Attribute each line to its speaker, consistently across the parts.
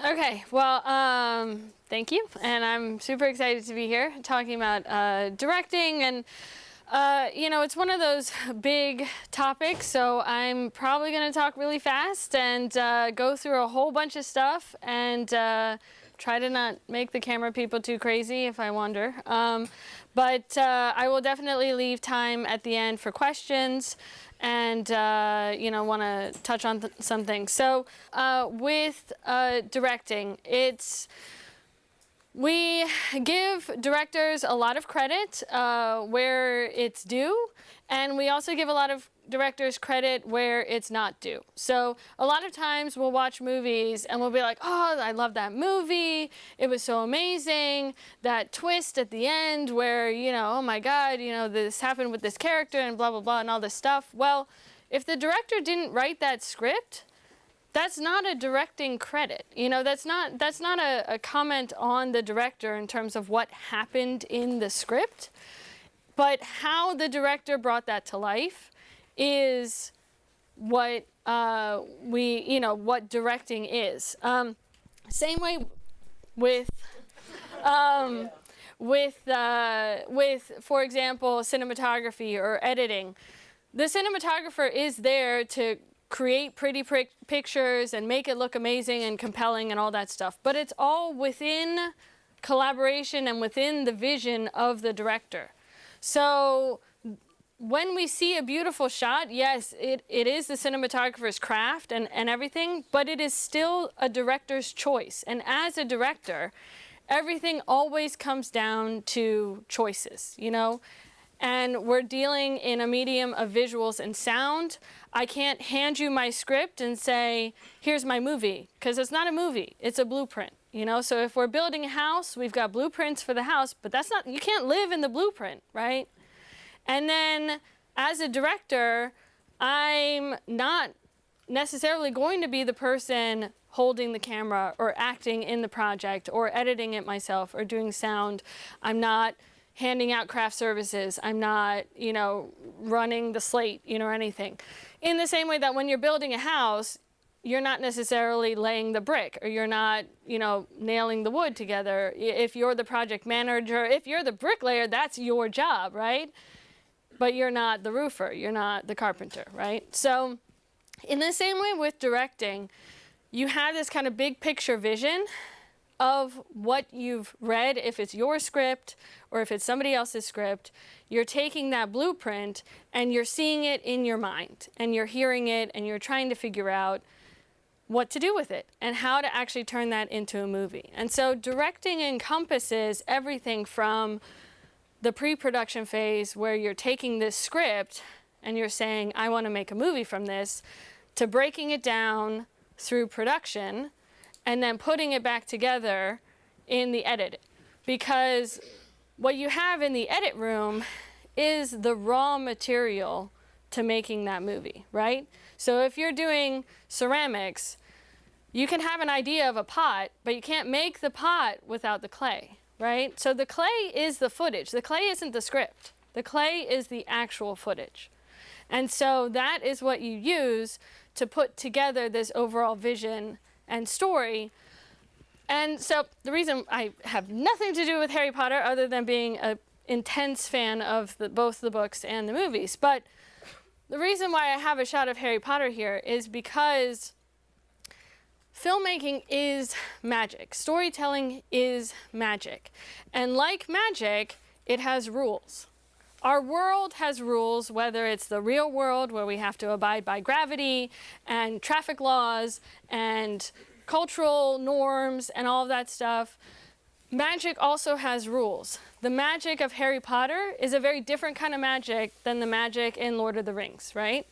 Speaker 1: Okay, well, thank you, and I'm super excited to be here talking about directing, and you know, it's one of those big topics, so I'm probably going to talk really fast and go through a whole bunch of stuff and try to not make the camera people too crazy if I wander. But I will definitely leave time at the end for questions and, you know, want to touch on some things. So with directing, we give directors a lot of credit where it's due, and we also give a lot of directors credit where it's not due. So a lot of times we'll watch movies and we'll be like, oh, I love that movie. It was so amazing. That twist at the end where, you know, oh my God, you know, this happened with this character and blah, blah, blah, and all this stuff. Well, if the director didn't write that script, that's not a directing credit. You know, that's not a comment on the director in terms of what happened in the script, but how the director brought that to life is what what directing is. Same way with for example, cinematography or editing. The cinematographer is there to create pretty pictures and make it look amazing and compelling and all that stuff. But it's all within collaboration and within the vision of the director. So when we see a beautiful shot, yes, it is the cinematographer's craft and everything, but it is still a director's choice. And as a director, everything always comes down to choices, you know? And we're dealing in a medium of visuals and sound. I can't hand you my script and say, here's my movie, because it's not a movie, it's a blueprint, you know? So if we're building a house, we've got blueprints for the house, but that's not, you can't live in the blueprint, right? And then as a director, I'm not necessarily going to be the person holding the camera or acting in the project or editing it myself or doing sound. I'm not handing out craft services. I'm not, you know, running the slate, you know, or anything. In the same way that when you're building a house, you're not necessarily laying the brick, or you're not, you know, nailing the wood together. If you're the project manager, if you're the bricklayer, that's your job, right? But you're not the roofer, you're not the carpenter, right? So in the same way with directing, you have this kind of big picture vision of what you've read, if it's your script or if it's somebody else's script. You're taking that blueprint and you're seeing it in your mind, and you're hearing it, and you're trying to figure out what to do with it and how to actually turn that into a movie. And so directing encompasses everything from the pre-production phase, where you're taking this script and you're saying, I want to make a movie from this, to breaking it down through production and then putting it back together in the edit. Because what you have in the edit room is the raw material to making that movie, right? So if you're doing ceramics, you can have an idea of a pot, but you can't make the pot without the clay, right? So the clay is the footage. The clay isn't the script. The clay is the actual footage. And so that is what you use to put together this overall vision and story. And so the reason I have nothing to do with Harry Potter other than being an intense fan of both the books and the movies, but the reason why I have a shot of Harry Potter here is because filmmaking is magic. Storytelling is magic. And like magic, it has rules. Our world has rules, whether it's the real world where we have to abide by gravity and traffic laws and cultural norms and all of that stuff. Magic also has rules. The magic of Harry Potter is a very different kind of magic than the magic in Lord of the Rings, right?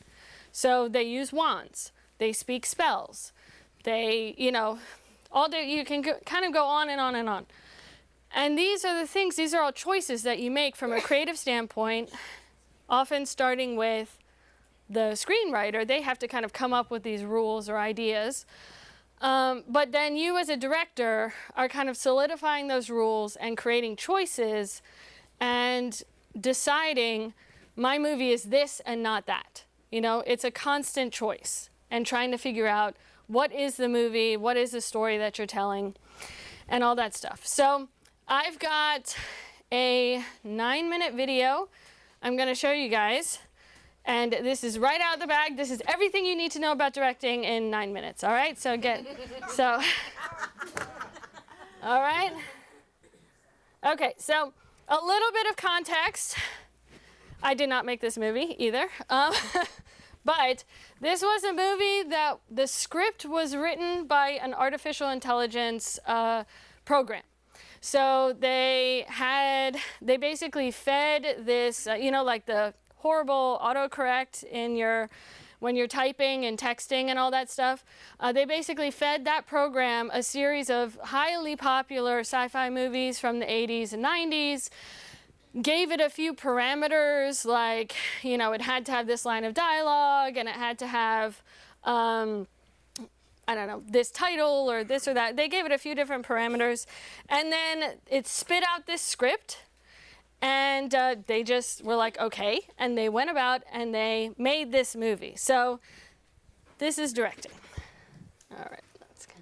Speaker 1: So they use wands, they speak spells, they, you know, all day, you can kind of go on and on and on. And these are the things, these are all choices that you make from a creative standpoint, often starting with the screenwriter. They have to kind of come up with these rules or ideas. But then you as a director are kind of solidifying those rules and creating choices and deciding, my movie is this and not that. You know, it's a constant choice and trying to figure out what is the movie, what is the story that you're telling, and all that stuff. So I've got a 9-minute video I'm going to show you guys. And this is right out of the bag. This is everything you need to know about directing in 9 minutes. All right? So all right? Okay, so a little bit of context. I did not make this movie either. But this was a movie that the script was written by an artificial intelligence program. So they basically fed this, you know, like the horrible autocorrect when you're typing and texting and all that stuff. They basically fed that program a series of highly popular sci-fi movies from the 80s and 90s, gave it a few parameters, like, you know, it had to have this line of dialogue and it had to have, I don't know, this title or this or that. They gave it a few different parameters, and then it spit out this script, and they just were like, okay, and they went about and they made this movie. So this is directing. All right, let's go.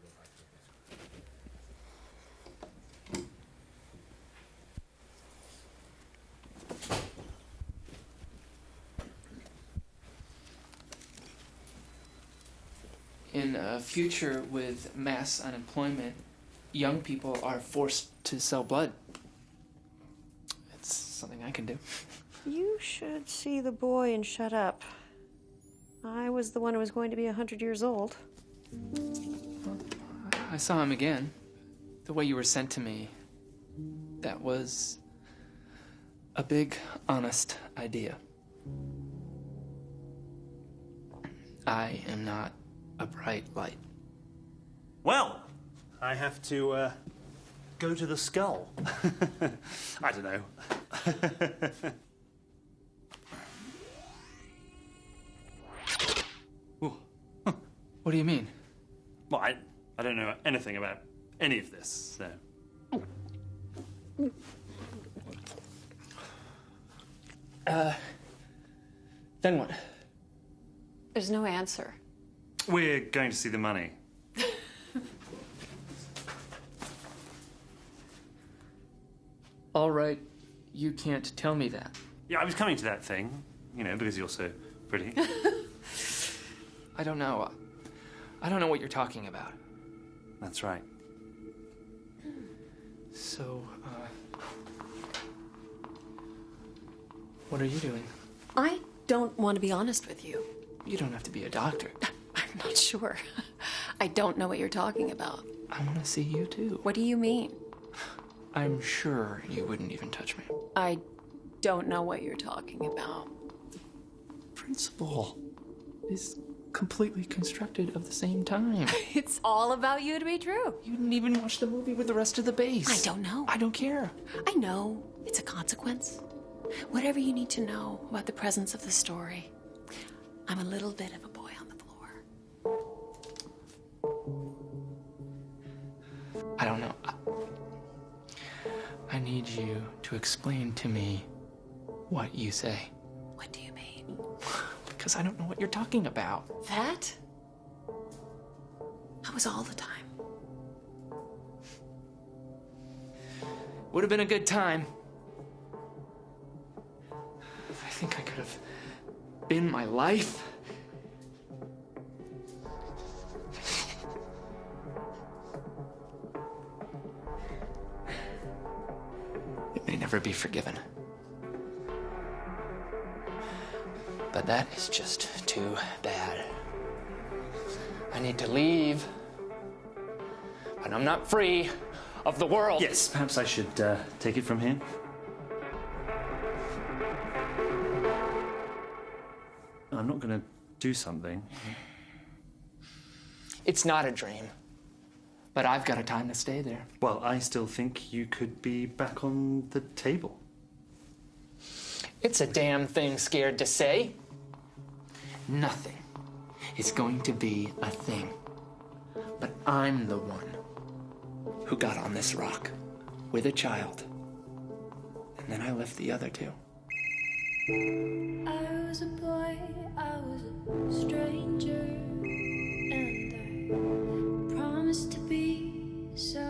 Speaker 2: In a future with mass unemployment, young people are forced to sell blood. It's something I can do.
Speaker 3: You should see the boy and shut up. I was the one who was going to be 100 years old.
Speaker 2: I saw him again. The way you were sent to me, that was a big, honest idea. I am not a bright light.
Speaker 4: Well, I have to go to the skull. I don't know.
Speaker 2: What do you mean?
Speaker 4: Well, I don't know anything about any of this, so...
Speaker 2: Then what?
Speaker 3: There's no answer.
Speaker 4: We're going to see the money.
Speaker 2: All right, you can't tell me that.
Speaker 4: Yeah, I was coming to that thing, you know, because you're so pretty.
Speaker 2: I don't know. I don't know what you're talking about.
Speaker 4: That's right.
Speaker 2: So, what are you doing?
Speaker 3: I don't want to be honest with you.
Speaker 2: You don't have to be a doctor.
Speaker 3: I'm not sure. I don't know what you're talking about.
Speaker 2: I want to see you too.
Speaker 3: What do you mean?
Speaker 2: I'm sure you wouldn't even touch me.
Speaker 3: I don't know what you're talking about.
Speaker 2: Principle is completely constructed of the same time.
Speaker 3: It's all about you to be true.
Speaker 2: You didn't even watch the movie with the rest of the base.
Speaker 3: I don't know.
Speaker 2: I don't care.
Speaker 3: I know. It's a consequence. Whatever you need to know about the presence of the story. I'm a little bit of a boy on the floor.
Speaker 2: I don't know. I need you to explain to me what you say.
Speaker 3: What do you mean?
Speaker 2: Because I don't know what you're talking about.
Speaker 3: That was all the time.
Speaker 2: Would have been a good time. I think I could have been my life. It may never be forgiven. But that is just too bad. I need to leave. But I'm not free of the world.
Speaker 4: Yes, perhaps I should take it from here. I'm not going to do something.
Speaker 2: It's not a dream. But I've got a time to stay there.
Speaker 4: Well, I still think you could be back on the table.
Speaker 2: It's a damn thing scared to say. Nothing is going to be a thing. But I'm the one who got on this rock with a child. And then I left the other two.
Speaker 5: I was a boy, I was a stranger, and I promised to be so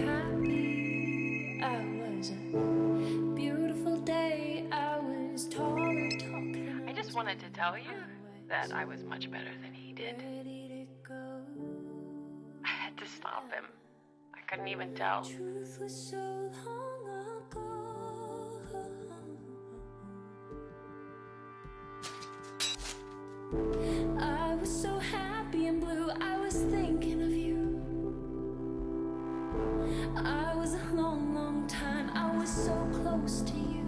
Speaker 5: happy. I was a beautiful day, I was taller, talking.
Speaker 3: I just wanted to tell you that I was much better than he did.
Speaker 5: Ready to go.
Speaker 3: I had to stop him. I couldn't even tell.
Speaker 5: Truth was so long ago. I was so happy and blue, I was thinking of you. I was a long, long time, I was so close to you.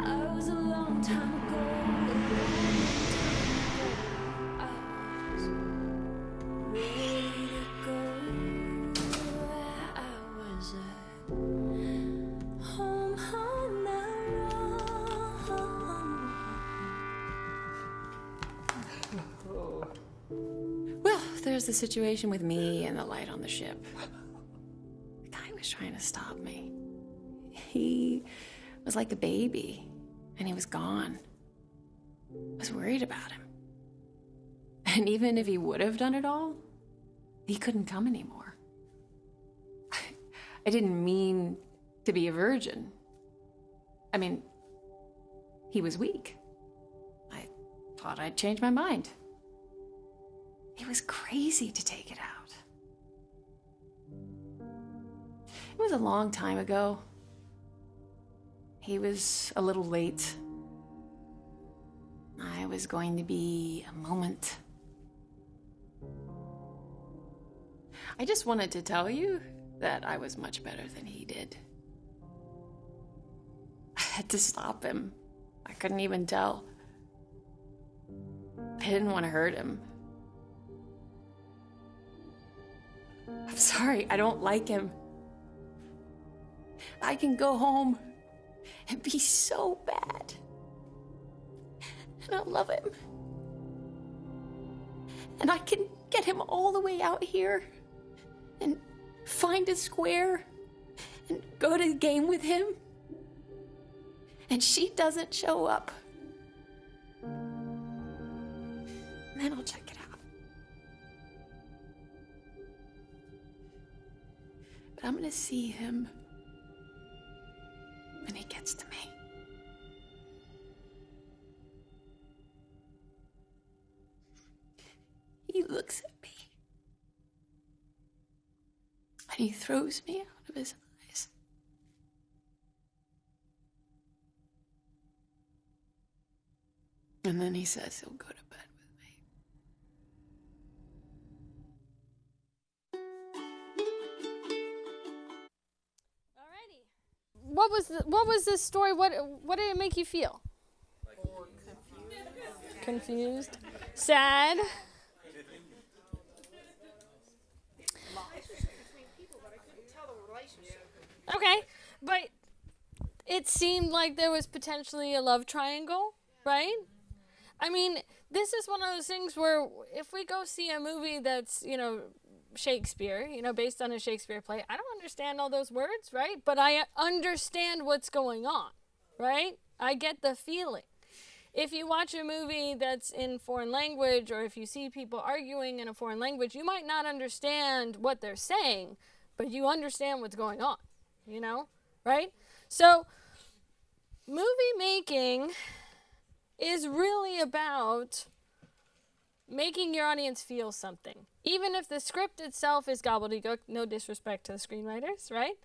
Speaker 5: I was a long time ago, a long, long time ago. I was ready to go. I was home, home now.
Speaker 3: Well, there's the situation with me and the light on the ship. The guy was trying to stop me. He was like a baby, and he was gone. I was worried about him. And even if he would have done it all, he couldn't come anymore. I didn't mean to be a virgin. I mean, he was weak. I thought I'd change my mind. It was crazy to take it out. It was a long time ago. He was a little late. I was going to be a moment. I just wanted to tell you that I was much better than he did. I had to stop him. I couldn't even tell. I didn't want to hurt him. I'm sorry, I don't like him. I can go home and be so bad. And I'll love him. And I can get him all the way out here and find a square and go to the game with him. And she doesn't show up. And then I'll check it out. But I'm gonna see him when he gets to me. He looks at me. And he throws me out of his eyes. And then he says he'll go to bed with me.
Speaker 1: Alrighty. What was this story? What did it make you feel? Confused. Sad. Okay, but it seemed like there was potentially a love triangle, right? I mean, this is one of those things where if we go see a movie that's, Shakespeare, based on a Shakespeare play, I don't understand all those words, right? But I understand what's going on, right? I get the feeling. If you watch a movie that's in foreign language, or if you see people arguing in a foreign language, you might not understand what they're saying, but you understand what's going on, right? So movie making is really about making your audience feel something. Even if the script itself is gobbledygook, no disrespect to the screenwriters, right?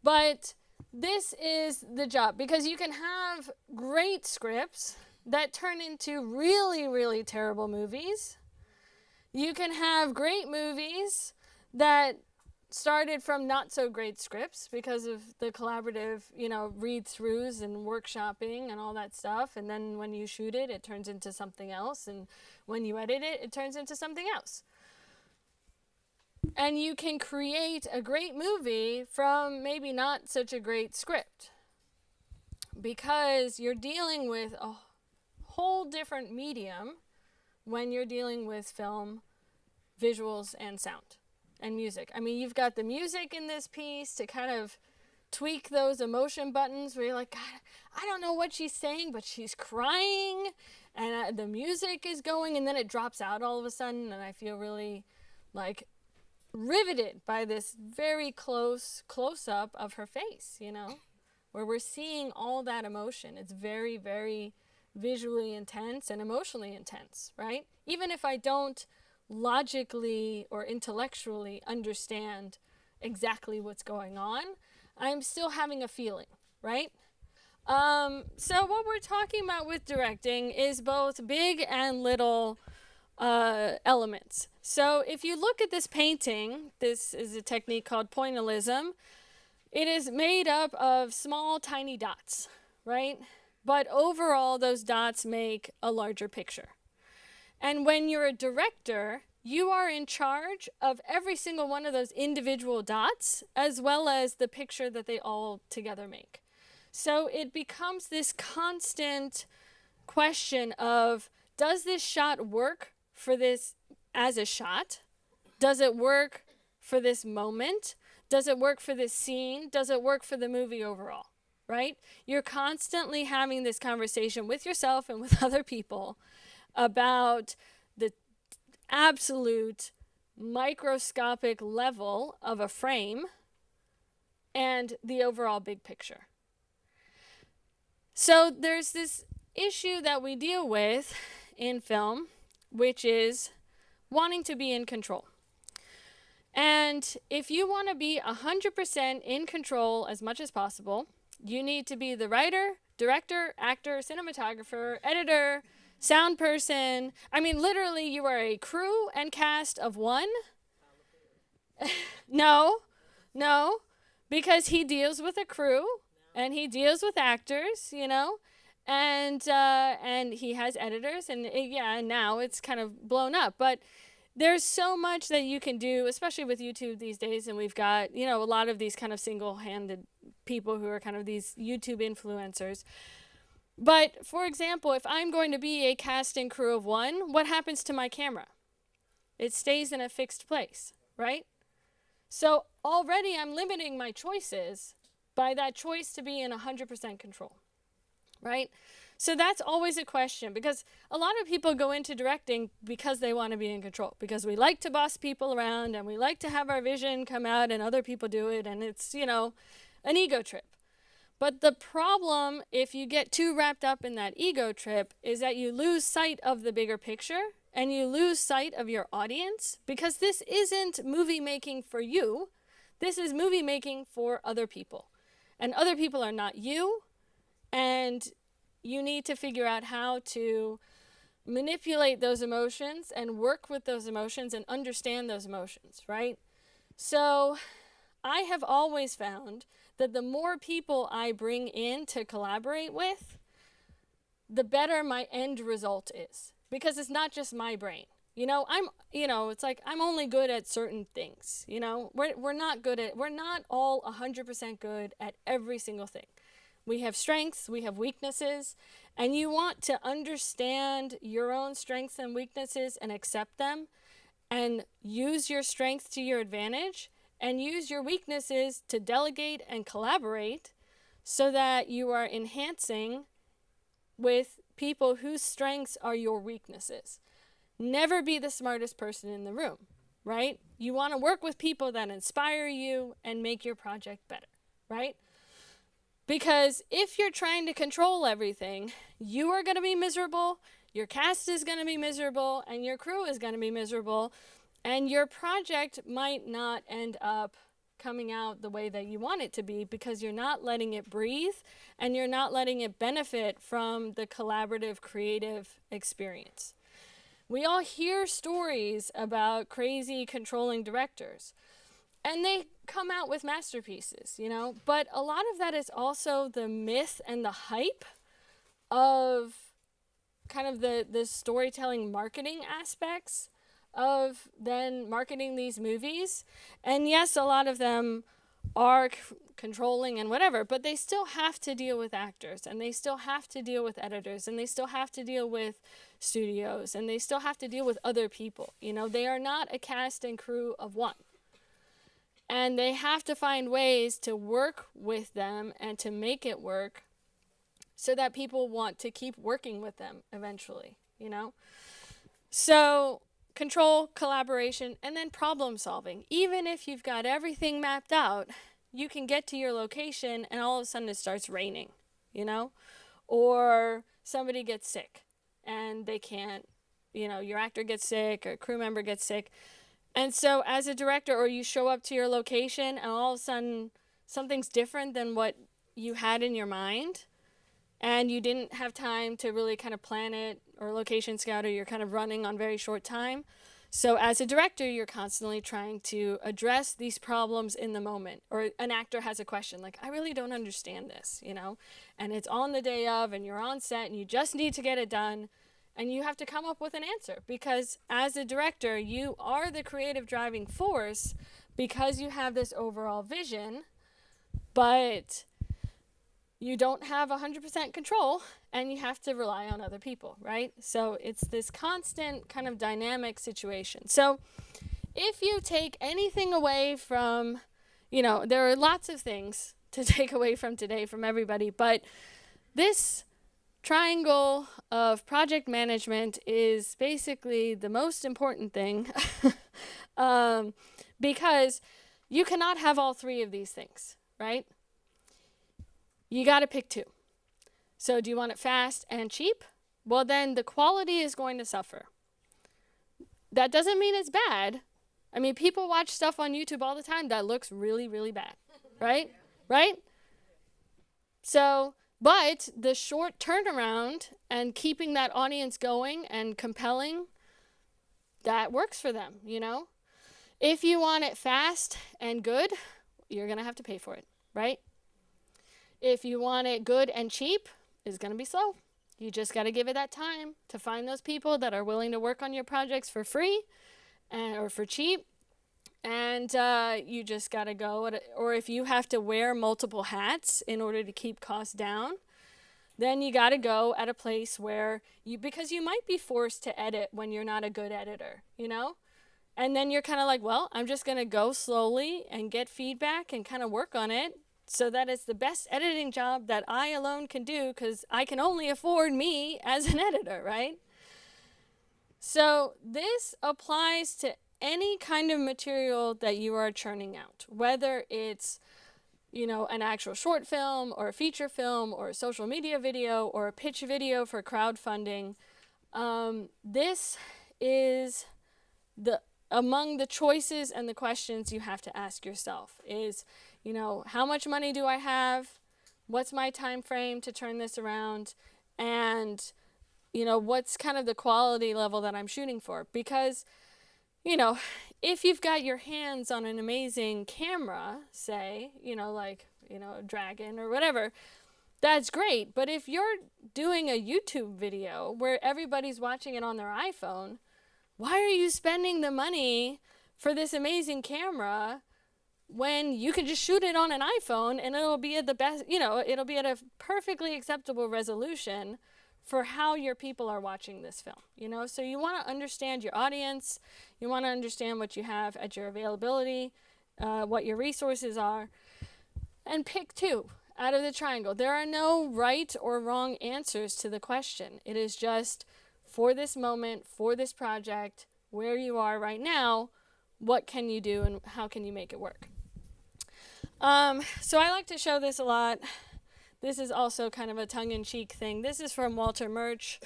Speaker 1: But this is the job, because you can have great scripts that turn into really, really terrible movies. You can have great movies that started from not so great scripts because of the collaborative, read-throughs and workshopping and all that stuff. And then when you shoot it, it turns into something else. And when you edit it, it turns into something else. And you can create a great movie from maybe not such a great script, because you're dealing with a whole different medium when you're dealing with film, visuals, and sound. And music. I mean, you've got the music in this piece to kind of tweak those emotion buttons where you're like, God, I don't know what she's saying, but she's crying, and the music is going, and then it drops out all of a sudden, and I feel really like riveted by this very close up of her face, you know, where we're seeing all that emotion. It's very, very visually intense and emotionally intense, right? Even if I don't logically or intellectually understand exactly what's going on, I'm still having a feeling, right? So what we're talking about with directing is both big and little elements. So if you look at this painting, this is a technique called pointillism. It is made up of small, tiny dots, right? But overall, those dots make a larger picture. And when you're a director, you are in charge of every single one of those individual dots, as well as the picture that they all together make. So it becomes this constant question of, does this shot work for this as a shot? Does it work for this moment? Does it work for this scene? Does it work for the movie overall? Right? You're constantly having this conversation with yourself and with other people about the absolute microscopic level of a frame and the overall big picture. So there's this issue that we deal with in film, which is wanting to be in control. And if you want to be 100% in control as much as possible, you need to be the writer, director, actor, cinematographer, editor, sound person. I mean, literally, you are a crew and cast of one. No, because he deals with a crew and he deals with actors, you know, and he has editors, and now it's kind of blown up, but there's so much that you can do, especially with YouTube these days, and we've got, you know, a lot of these kind of single-handed people who are kind of these YouTube influencers. But for example, if I'm going to be a cast and crew of one, what happens to my camera? It stays in a fixed place, right? So already I'm limiting my choices by that choice to be in 100% control, right? So that's always a question, because a lot of people go into directing because they want to be in control, because we like to boss people around and we like to have our vision come out and other people do it, and it's, you know, an ego trip. But the problem, if you get too wrapped up in that ego trip, is that you lose sight of the bigger picture and you lose sight of your audience, because this isn't movie making for you. This is movie making for other people. And other people are not you, and you need to figure out how to manipulate those emotions and work with those emotions and understand those emotions, right? So I have always found that the more people I bring in to collaborate with, the better my end result is, because it's not just my brain. You know, it's like I'm only good at certain things. You know, we're not all 100% good at every single thing. We have strengths, we have weaknesses, and you want to understand your own strengths and weaknesses and accept them, and use your strengths to your advantage, and use your weaknesses to delegate and collaborate, so that you are enhancing with people whose strengths are your weaknesses. Never be the smartest person in the room, right? You want to work with people that inspire you and make your project better, right? Because if you're trying to control everything, you are going to be miserable, your cast is going to be miserable, and your crew is going to be miserable, and your project might not end up coming out the way that you want it to be, because you're not letting it breathe and you're not letting it benefit from the collaborative, creative experience. We all hear stories about crazy, controlling directors, and they come out with masterpieces, you know, but a lot of that is also the myth and the hype of kind of the storytelling marketing aspects of then marketing these movies. And yes, a lot of them are controlling and whatever, but they still have to deal with actors, and they still have to deal with editors, and they still have to deal with studios, and they still have to deal with other people. You know, they are not a cast and crew of one. And they have to find ways to work with them and to make it work so that people want to keep working with them eventually, you know? So control, collaboration, and then problem solving. Even if you've got everything mapped out, you can get to your location and all of a sudden it starts raining, you know? Or somebody gets sick and they can't, you know, your actor gets sick or a crew member gets sick. And so as a director, or you show up to your location and all of a sudden something's different than what you had in your mind, and you didn't have time to really kind of plan it or location scout, or you're kind of running on very short time. So as a director, you're constantly trying to address these problems in the moment. Or an actor has a question like, I really don't understand this, you know, and it's on the day of and you're on set and you just need to get it done. And you have to come up with an answer, because as a director, you are the creative driving force because you have this overall vision, but you don't have 100% control and you have to rely on other people, right? So it's this constant kind of dynamic situation. So if you take anything away from, you know, there are lots of things to take away from today from everybody, but this triangle of project management is basically the most important thing because you cannot have all three of these things, right? You got to pick two. So do you want it fast and cheap? Well, then the quality is going to suffer. That doesn't mean it's bad. I mean, people watch stuff on YouTube all the time that looks really, really bad, right? Right? So, but the short turnaround and keeping that audience going and compelling, that works for them, you know? If you want it fast and good, you're going to have to pay for it, right? If you want it good and cheap, it's going to be slow. You just got to give it that time to find those people that are willing to work on your projects for free or for cheap. And you just got to go, or if you have to wear multiple hats in order to keep costs down, then you got to go at a place where because you might be forced to edit when you're not a good editor, you know? And then you're kind of like, well, I'm just going to go slowly and get feedback and kind of work on it so that it's the best editing job that I alone can do, because I can only afford me as an editor, right? So this applies to any kind of material that you are churning out, whether it's, you know, an actual short film or a feature film or a social media video or a pitch video for crowdfunding. This is among the choices and the questions you have to ask yourself is, you know, how much money do I have? What's my time frame to turn this around? And, you know, what's kind of the quality level that I'm shooting for? Because, you know, if you've got your hands on an amazing camera, say, you know, like, you know, a Dragon or whatever, that's great. But if you're doing a YouTube video where everybody's watching it on their iPhone, why are you spending the money for this amazing camera when you can just shoot it on an iPhone and it'll be at the best, you know, it'll be at a perfectly acceptable resolution for how your people are watching this film, you know? So you want to understand your audience, you want to understand what you have at your availability, what your resources are, and pick two out of the triangle. There are no right or wrong answers to the question. It is just, for this moment, for this project, where you are right now, what can you do and how can you make it work? So I like to show this a lot. This is also kind of a tongue-in-cheek thing. This is from Walter Murch,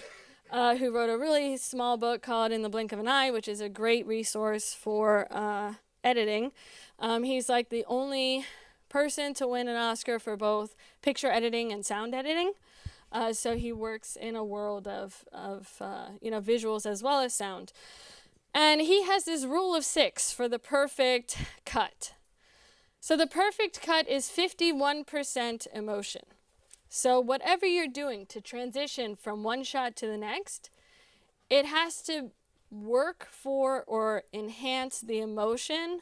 Speaker 1: who wrote a really small book called In the Blink of an Eye, which is a great resource for editing. He's like the only person to win an Oscar for both picture editing and sound editing. So he works in a world of you know, visuals as well as sound. And he has this rule of 6 for the perfect cut. So the perfect cut is 51% emotion. So whatever you're doing to transition from one shot to the next, it has to work for or enhance the emotion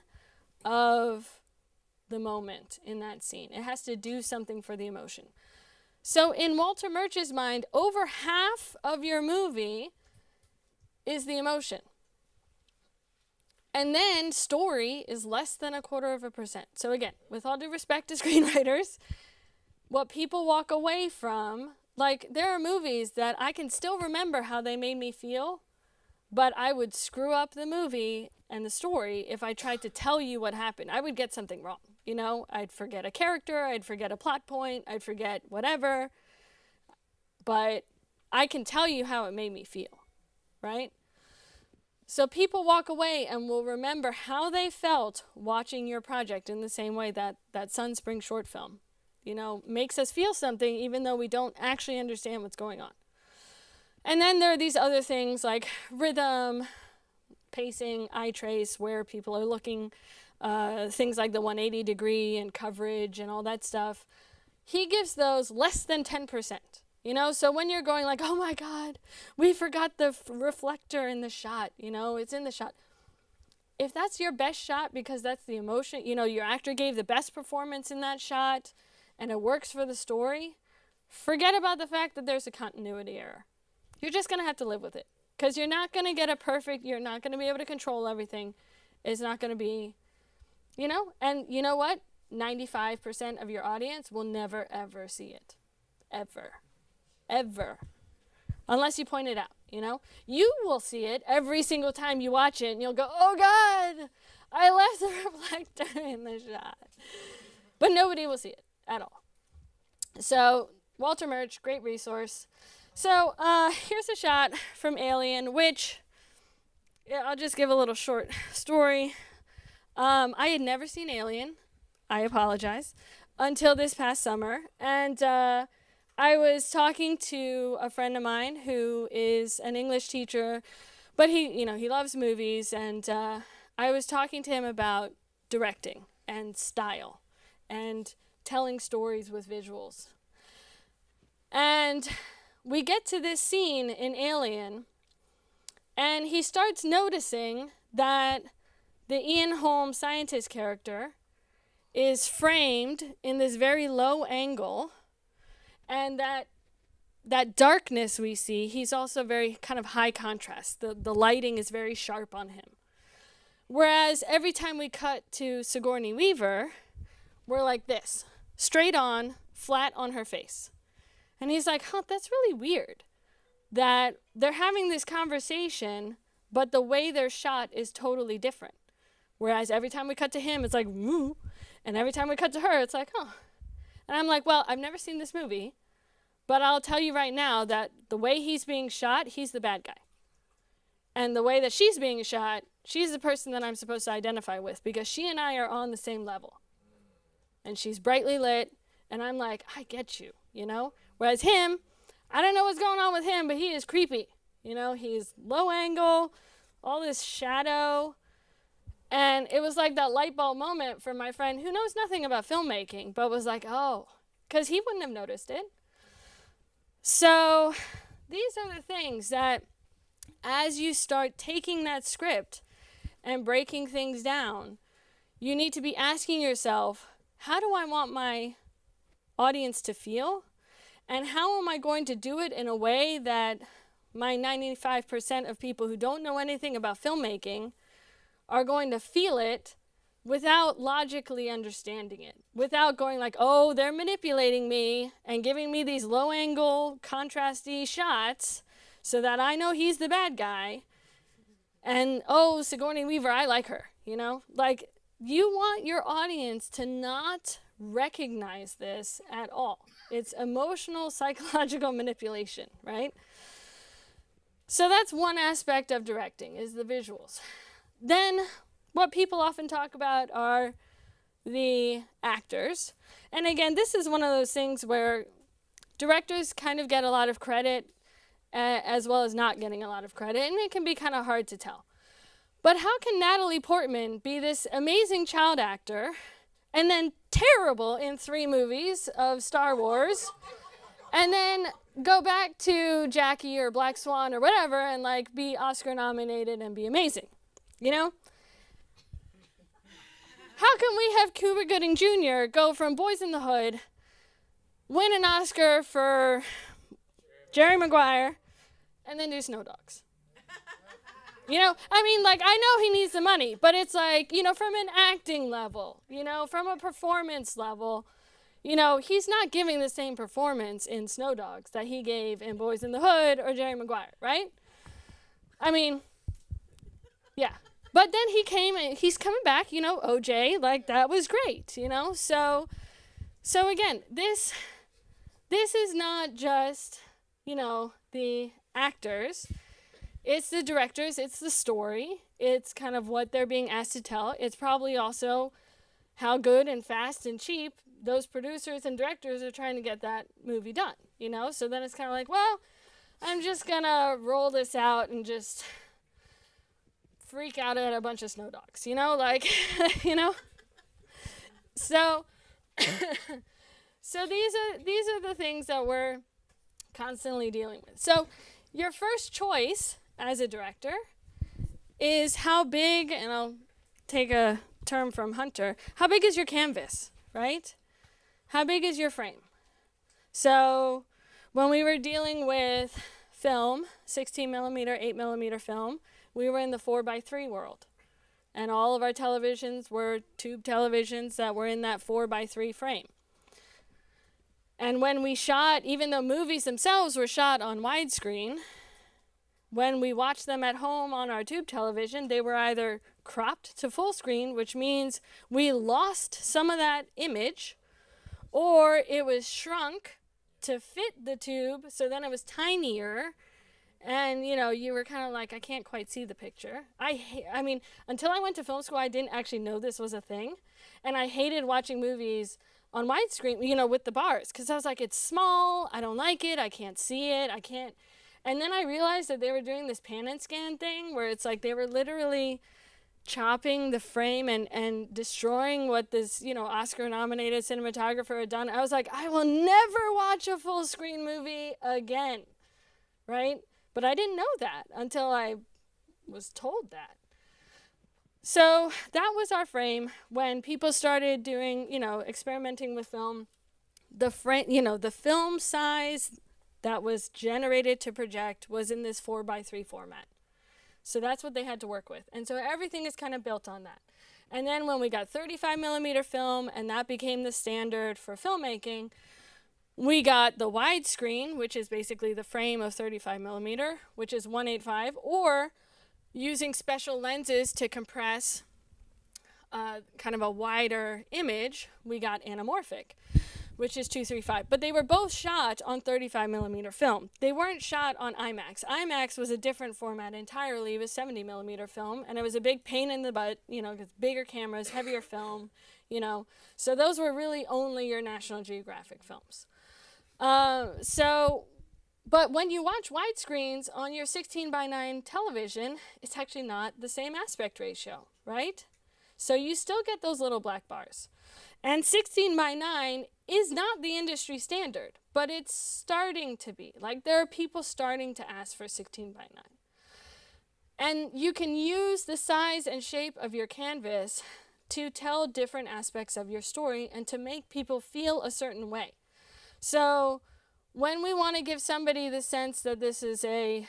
Speaker 1: of the moment in that scene. It has to do something for the emotion. So in Walter Murch's mind, over half of your movie is the emotion. And then story is less than 0.25%. So again, with all due respect to screenwriters, what people walk away from, like there are movies that I can still remember how they made me feel, but I would screw up the movie and the story if I tried to tell you what happened. I would get something wrong. You know, I'd forget a character, I'd forget a plot point, I'd forget whatever. But I can tell you how it made me feel, right? So people walk away and will remember how they felt watching your project in the same way that that Sunspring short film, you know, makes us feel something even though we don't actually understand what's going on. And then there are these other things like rhythm, pacing, eye trace, where people are looking, things like the 180 degree and coverage and all that stuff. He gives those less than 10%. You know, so when you're going like, oh my God, we forgot the reflector in the shot, you know, it's in the shot. If that's your best shot because that's the emotion, you know, your actor gave the best performance in that shot and it works for the story, forget about the fact that there's a continuity error. You're just going to have to live with it because you're not going to get a perfect, you're not going to be able to control everything. It's not going to be, you know, and you know what? 95% of your audience will never, ever see it. Ever. Ever. Unless you point it out, you know? You will see it every single time you watch it and you'll go, oh God, I left the reflector in the shot. But nobody will see it at all. So Walter Murch, great resource. So here's a shot from Alien, which I'll just give a little short story. I had never seen Alien, I apologize, until this past summer. And I was talking to a friend of mine who is an English teacher, but he loves movies, and I was talking to him about directing and style and telling stories with visuals. And we get to this scene in Alien, and he starts noticing that the Ian Holm scientist character is framed in this very low angle. And that darkness we see, he's also very kind of high contrast. The lighting is very sharp on him. Whereas every time we cut to Sigourney Weaver, we're like this, straight on, flat on her face. And he's like, that's really weird that they're having this conversation, but the way they're shot is totally different. Whereas every time we cut to him, it's like, woo. And every time we cut to her, it's like, oh. And I'm like, well, I've never seen this movie, but I'll tell you right now that the way he's being shot, he's the bad guy. And the way that she's being shot, she's the person that I'm supposed to identify with because she and I are on the same level. And she's brightly lit, and I'm like, I get you, you know? Whereas him, I don't know what's going on with him, but he is creepy. You know, he's low angle, all this shadow. And it was like that light bulb moment for my friend who knows nothing about filmmaking, but was like, oh, because he wouldn't have noticed it. So these are the things that as you start taking that script and breaking things down, you need to be asking yourself, how do I want my audience to feel? And how am I going to do it in a way that my 95% of people who don't know anything about filmmaking are going to feel it without logically understanding it, without going like, oh, they're manipulating me and giving me these low angle, contrasty shots so that I know he's the bad guy. And, oh, Sigourney Weaver, I like her, you know? Like, you want your audience to not recognize this at all. It's emotional, psychological manipulation, right? So that's one aspect of directing, is the visuals. Then what people often talk about are the actors. And again, this is one of those things where directors kind of get a lot of credit as well as not getting a lot of credit, and it can be kind of hard to tell. But how can Natalie Portman be this amazing child actor and then terrible in 3 movies of Star Wars and then go back to Jackie or Black Swan or whatever and like be Oscar nominated and be amazing? You know? How can we have Cuba Gooding Jr. go from Boys in the Hood, win an Oscar for Jerry Maguire, and then do Snow Dogs? You know, I mean, like, I know he needs the money, but it's like, you know, from an acting level, you know, from a performance level, you know, he's not giving the same performance in Snow Dogs that he gave in Boys in the Hood or Jerry Maguire, right? I mean, yeah. But then he came and he's coming back, you know, OJ, like that was great, you know? So again, this is not just, you know, the actors. It's the directors, it's the story, it's kind of what they're being asked to tell. It's probably also how good and fast and cheap those producers and directors are trying to get that movie done, you know? So then it's kind of like, well, I'm just gonna roll this out and just freak out at a bunch of Snow Dogs, you know? Like, you know? So, so these are the things that we're constantly dealing with. So your first choice as a director is how big, and I'll take a term from Hunter, how big is your canvas, right? How big is your frame? So when we were dealing with film, 16 millimeter, 8 millimeter film, we were in the 4x3 world. And all of our televisions were tube televisions that were in that 4x3 frame. And when we shot, even though movies themselves were shot on widescreen, when we watched them at home on our tube television, they were either cropped to full screen, which means we lost some of that image, or it was shrunk to fit the tube, so then it was tinier, and you know, you were kind of like, I can't quite see the picture. I mean, until I went to film school, I didn't actually know this was a thing, and I hated watching movies on widescreen, you know, with the bars, because I was like, it's small, I don't like it, I can't see it, I can't. And then I realized that they were doing this pan and scan thing where it's like they were literally chopping the frame and destroying what this, you know, Oscar-nominated cinematographer had done. I was like, I will never watch a full screen movie again, right? But I didn't know that until I was told that. So that was our frame. When people started doing, you know, experimenting with film, the frame, you know, the film size that was generated to project was in this 4x3 format. So that's what they had to work with. And so everything is kind of built on that. And then when we got 35 millimeter film and that became the standard for filmmaking, we got the widescreen, which is basically the frame of 35 millimeter, which is 185, or using special lenses to compress kind of a wider image, we got anamorphic, which is 235. But they were both shot on 35 millimeter film. They weren't shot on IMAX. IMAX was a different format entirely. It was 70 millimeter film, and it was a big pain in the butt, you know, because bigger cameras, heavier film, you know. So those were really only your National Geographic films. But when you watch widescreens on your 16:9 television, it's actually not the same aspect ratio, right? So you still get those little black bars. And 16:9 is not the industry standard, but it's starting to be. Like, there are people starting to ask for 16:9. And you can use the size and shape of your canvas to tell different aspects of your story and to make people feel a certain way. So when we want to give somebody the sense that this is a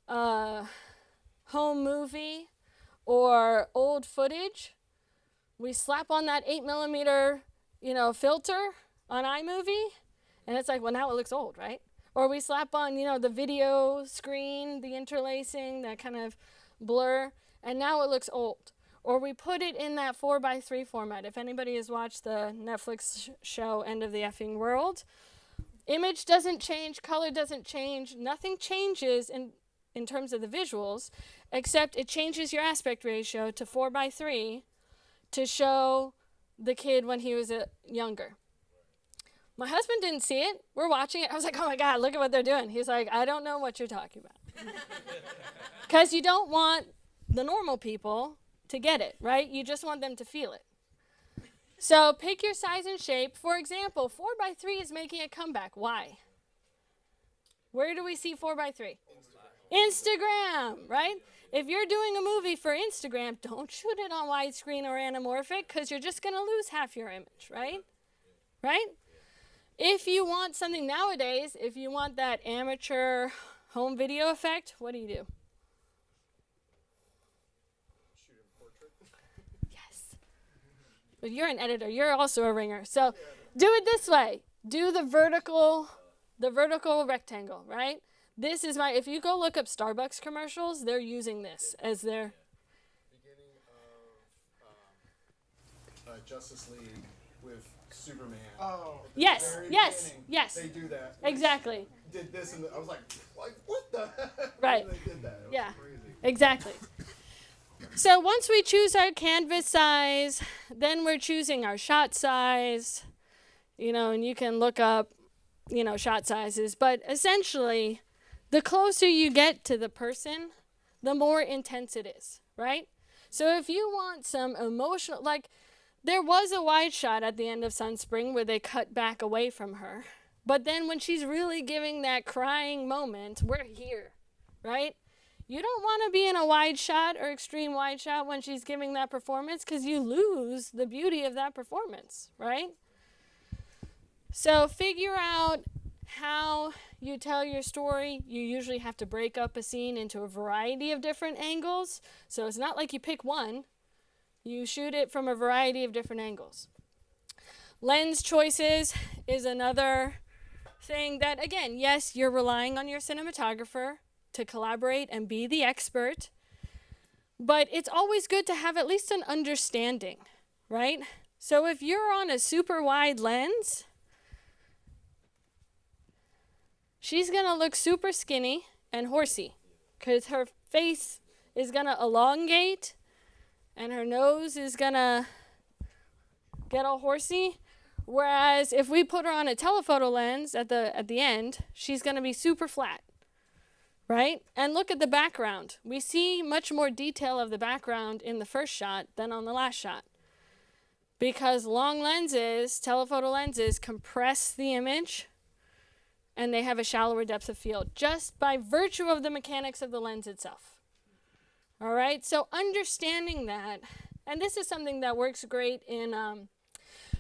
Speaker 1: home movie or old footage, we slap on that 8 millimeter, you know, filter on iMovie, and it's like, well, now it looks old, right? Or we slap on, you know, the video screen, the interlacing, that kind of blur, and now it looks old. Or we put it in that 4x3 format. If anybody has watched the Netflix show End of the Effing World, image doesn't change, color doesn't change, nothing changes in terms of the visuals, except it changes your aspect ratio to 4x3 to show the kid when he was younger. My husband didn't see it. We're watching it. I was like, oh my God, look at what they're doing. He's like, I don't know what you're talking about. Because you don't want the normal people to get it, right? You just want them to feel it. So pick your size and shape. For example, 4x3 is making a comeback. Why? Where do we see 4x3? Instagram, right? If you're doing a movie for Instagram, don't shoot it on widescreen or anamorphic, because you're just going to lose half your image, right? Right? If you want something nowadays, if you want that amateur home video effect, what do? But you're an editor. You're also a ringer. So do it this way. Do the vertical rectangle, right? This is if you go look up Starbucks commercials, they're using this as their...
Speaker 6: Beginning of Justice League with Superman. Oh.
Speaker 1: Yes, yes, yes.
Speaker 6: They do that.
Speaker 1: Exactly.
Speaker 6: Did this, and I was like, what the?
Speaker 1: Right.
Speaker 6: They did that. It was
Speaker 1: Yeah.
Speaker 6: crazy.
Speaker 1: Exactly. So once we choose our canvas size, then we're choosing our shot size, and you can look up, shot sizes. But essentially, the closer you get to the person, the more intense it is, right? So if you want some emotional, like there was a wide shot at the end of Sunspring where they cut back away from her. But then when she's really giving that crying moment, we're here, right? You don't want to be in a wide shot or extreme wide shot when she's giving that performance because you lose the beauty of that performance, right? So figure out how you tell your story. You usually have to break up a scene into a variety of different angles. So it's not like you pick one. You shoot it from a variety of different angles. Lens choices is another thing that, again, yes, you're relying on your cinematographer to collaborate and be the expert, but it's always good to have at least an understanding, right? So if you're on a super wide lens, she's gonna look super skinny and horsey because her face is gonna elongate and her nose is gonna get all horsey. Whereas if we put her on a telephoto lens at the end, she's gonna be super flat. Right? And look at the background. We see much more detail of the background in the first shot than on the last shot. Because long lenses, telephoto lenses, compress the image and they have a shallower depth of field just by virtue of the mechanics of the lens itself. All right? So understanding that, and this is something that works great in,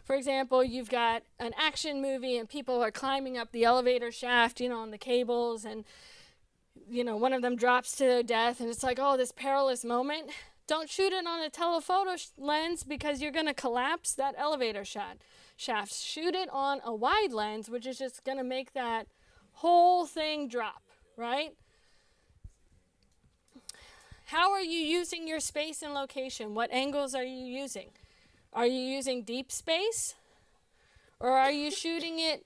Speaker 1: for example, you've got an action movie and people are climbing up the elevator shaft, on the cables, and one of them drops to their death and it's like, oh, this perilous moment. Don't shoot it on a telephoto lens because you're going to collapse that elevator shaft. Shoot it on a wide lens, which is just going to make that whole thing drop, right? How are you using your space and location? What angles are you using? Are you using deep space or are you shooting it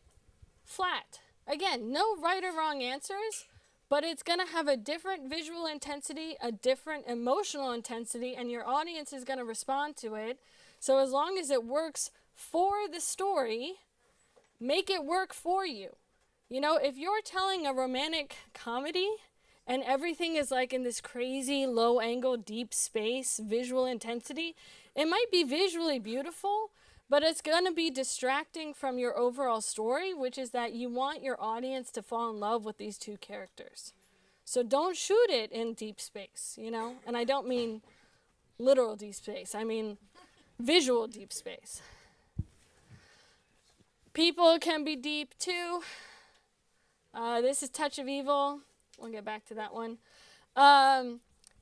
Speaker 1: flat? Again, no right or wrong answers. But it's going to have a different visual intensity, a different emotional intensity, and your audience is going to respond to it. So as long as it works for the story, make it work for you. If you're telling a romantic comedy and everything is like in this crazy low angle, deep space, visual intensity, it might be visually beautiful, but it's going to be distracting from your overall story, which is that you want your audience to fall in love with these two characters. So don't shoot it in deep space, And I don't mean literal deep space. I mean visual deep space. People can be deep too. This is Touch of Evil. We'll get back to that one.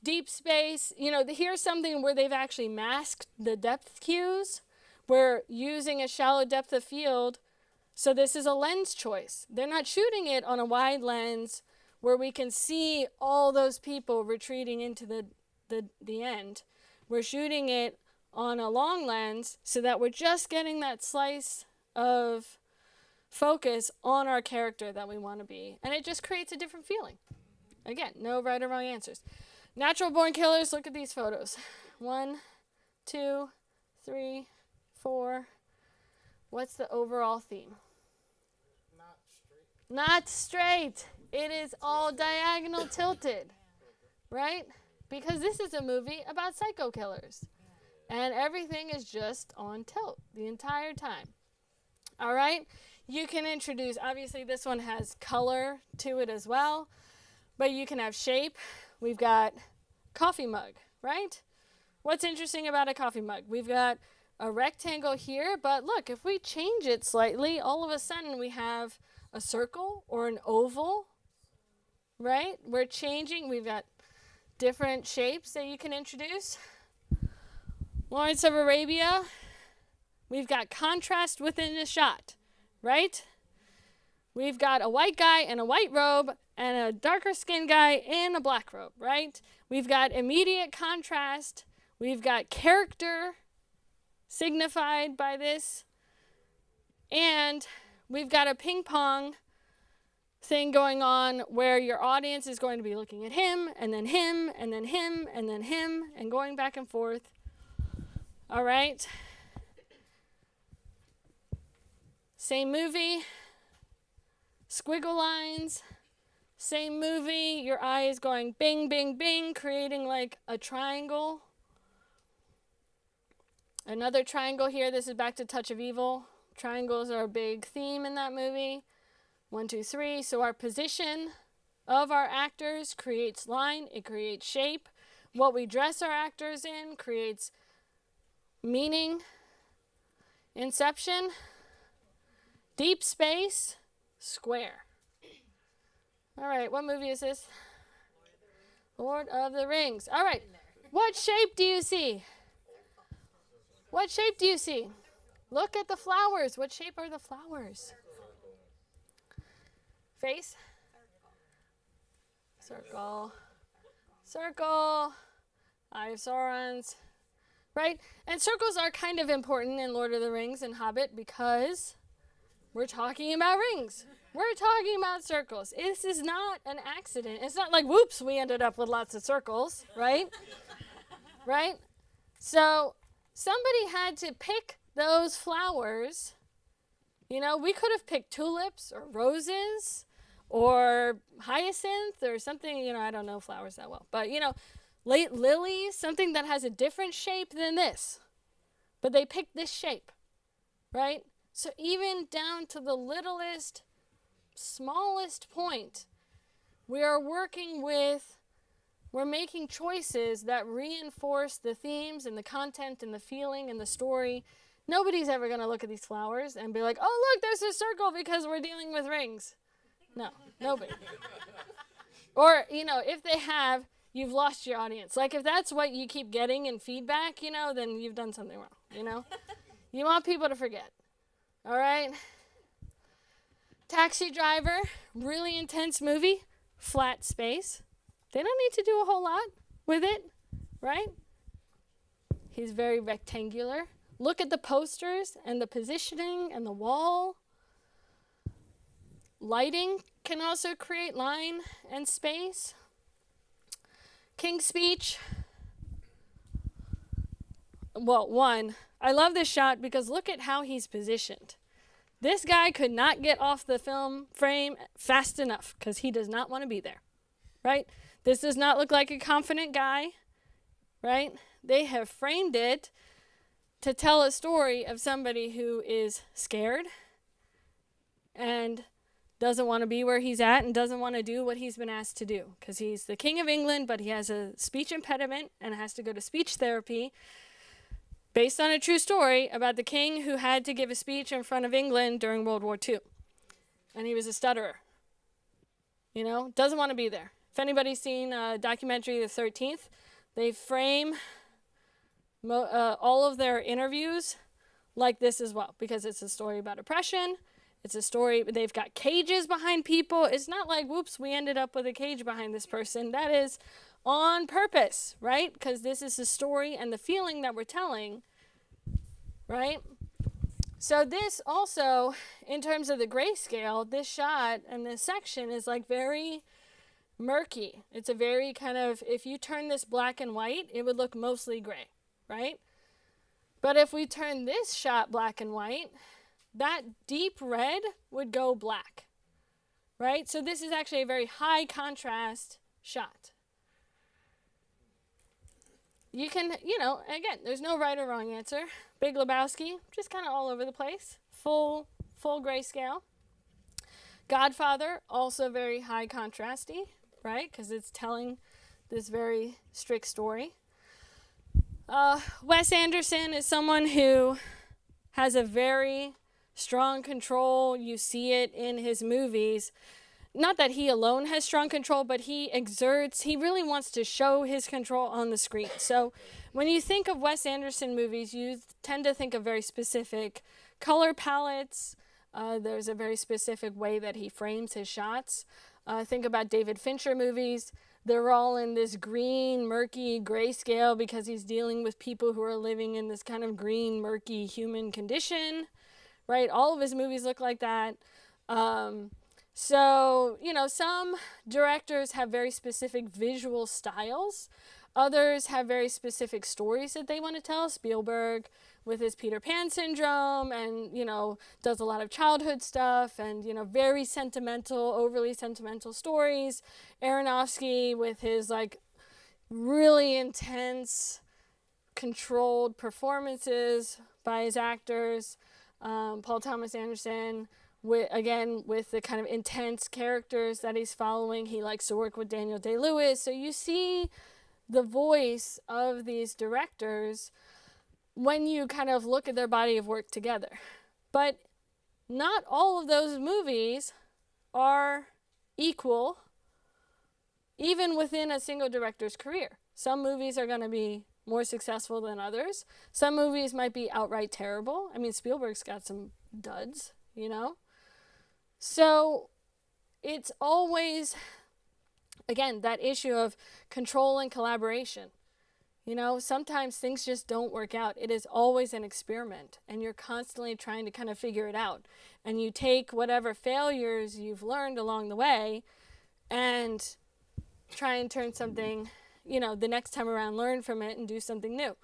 Speaker 1: Deep space, here's something where they've actually masked the depth cues. We're using a shallow depth of field, so this is a lens choice. They're not shooting it on a wide lens where we can see all those people retreating into the end. We're shooting it on a long lens so that we're just getting that slice of focus on our character that we want to be. And it just creates a different feeling. Again, no right or wrong answers. Natural born killers, look at these photos. 1, 2, 3, 4. What's the overall theme? Not straight. It is all diagonal tilted, right? Because this is a movie about psycho killers. And everything is just on tilt the entire time. All right? You can introduce, obviously this one has color to it as well, but you can have shape. We've got coffee mug, right? What's interesting about a coffee mug? We've got a rectangle here, but look, if we change it slightly, all of a sudden we have a circle or an oval, right? We're changing, we've got different shapes that you can introduce. Lawrence of Arabia, we've got contrast within the shot, right? We've got a white guy in a white robe and a darker skinned guy in a black robe, right? We've got immediate contrast. We've got character signified by this. And we've got a ping pong thing going on where your audience is going to be looking at him, and then him, and then him, and then him, and going back and forth. All right. Same movie. Squiggle lines. Same movie. Your eye is going bing, bing, bing, creating like a triangle. Another triangle here. This is back to Touch of Evil. Triangles are a big theme in that movie. 1, 2, 3. So our position of our actors creates line. It creates shape. What we dress our actors in creates meaning. Inception. Deep space. Square. All right, what movie is this? Lord of the Rings. All right, what shape do you see? What shape do you see? Look at the flowers. What shape are the flowers? Face? Circle. Circle. Eye of Sauron's. Right? And circles are kind of important in Lord of the Rings and Hobbit because we're talking about rings. We're talking about circles. This is not an accident. It's not like, whoops, we ended up with lots of circles, right? Right? So somebody had to pick those flowers. You know, we could have picked tulips or roses or hyacinth or something, you know, I don't know flowers that well. But, you know, late lilies, something that has a different shape than this. But they picked this shape, right? So even down to the littlest, smallest point, we're making choices that reinforce the themes and the content and the feeling and the story. Nobody's ever going to look at these flowers and be like, oh, look, there's a circle because we're dealing with rings. No, nobody. Or, you know, if they have, you've lost your audience. Like, if that's what you keep getting in feedback, you know, then you've done something wrong, you know? You want people to forget. All right? Taxi Driver, really intense movie, flat space. They don't need to do a whole lot with it, right? He's very rectangular. Look at the posters and the positioning and the wall. Lighting can also create line and space. King's Speech. Well, one, I love this shot because look at how he's positioned. This guy could not get off the film frame fast enough because he does not want to be there, right? This does not look like a confident guy, right? They have framed it to tell a story of somebody who is scared and doesn't want to be where he's at and doesn't want to do what he's been asked to do because he's the King of England, but he has a speech impediment and has to go to speech therapy based on a true story about the king who had to give a speech in front of England during World War II. And he was a stutterer. You know, doesn't want to be there. If anybody's seen a documentary, The 13th, they frame all of their interviews like this as well, because it's a story about oppression. It's a story, they've got cages behind people. It's not like, whoops, we ended up with a cage behind this person. That is on purpose, right? Because this is the story and the feeling that we're telling, right? So this also, in terms of the grayscale, this shot and this section is like very murky. It's a very kind of, if you turn this black and white, it would look mostly gray, right? But if we turn this shot black and white, that deep red would go black, right? So this is actually a very high contrast shot. You can, you know, again, there's no right or wrong answer. Big Lebowski, just kind of all over the place. Full grayscale. Godfather, also very high contrasty, right? Because it's telling this very strict story. Wes Anderson is someone who has a very strong control. You see it in his movies. not that he alone has strong control, but he really wants to show his control on the screen. So when you think of Wes Anderson movies, you tend to think of very specific color palettes. There's a very specific way that he frames his shots. Think about David Fincher movies. They're all in this green, murky grayscale because he's dealing with people who are living in this kind of green, murky human condition, right? All of his movies look like that. So, you know, some directors have very specific visual styles. Others have very specific stories that they want to tell. Spielberg with his Peter Pan syndrome and, you know, does a lot of childhood stuff and, you know, very sentimental, overly sentimental stories. Aronofsky with his, like, really intense, controlled performances by his actors. Paul Thomas Anderson, with the kind of intense characters that he's following. He likes to work with Daniel Day-Lewis. So you see the voice of these directors when you kind of look at their body of work together. But not all of those movies are equal, even within a single director's career. Some movies are going to be more successful than others. Some movies might be outright terrible. I mean, Spielberg's got some duds, you know? So it's always, again, that issue of control and collaboration. You know, sometimes things just don't work out. It is always an experiment, and you're constantly trying to kind of figure it out. And you take whatever failures you've learned along the way and try and turn something, you know, the next time around, learn from it and do something new.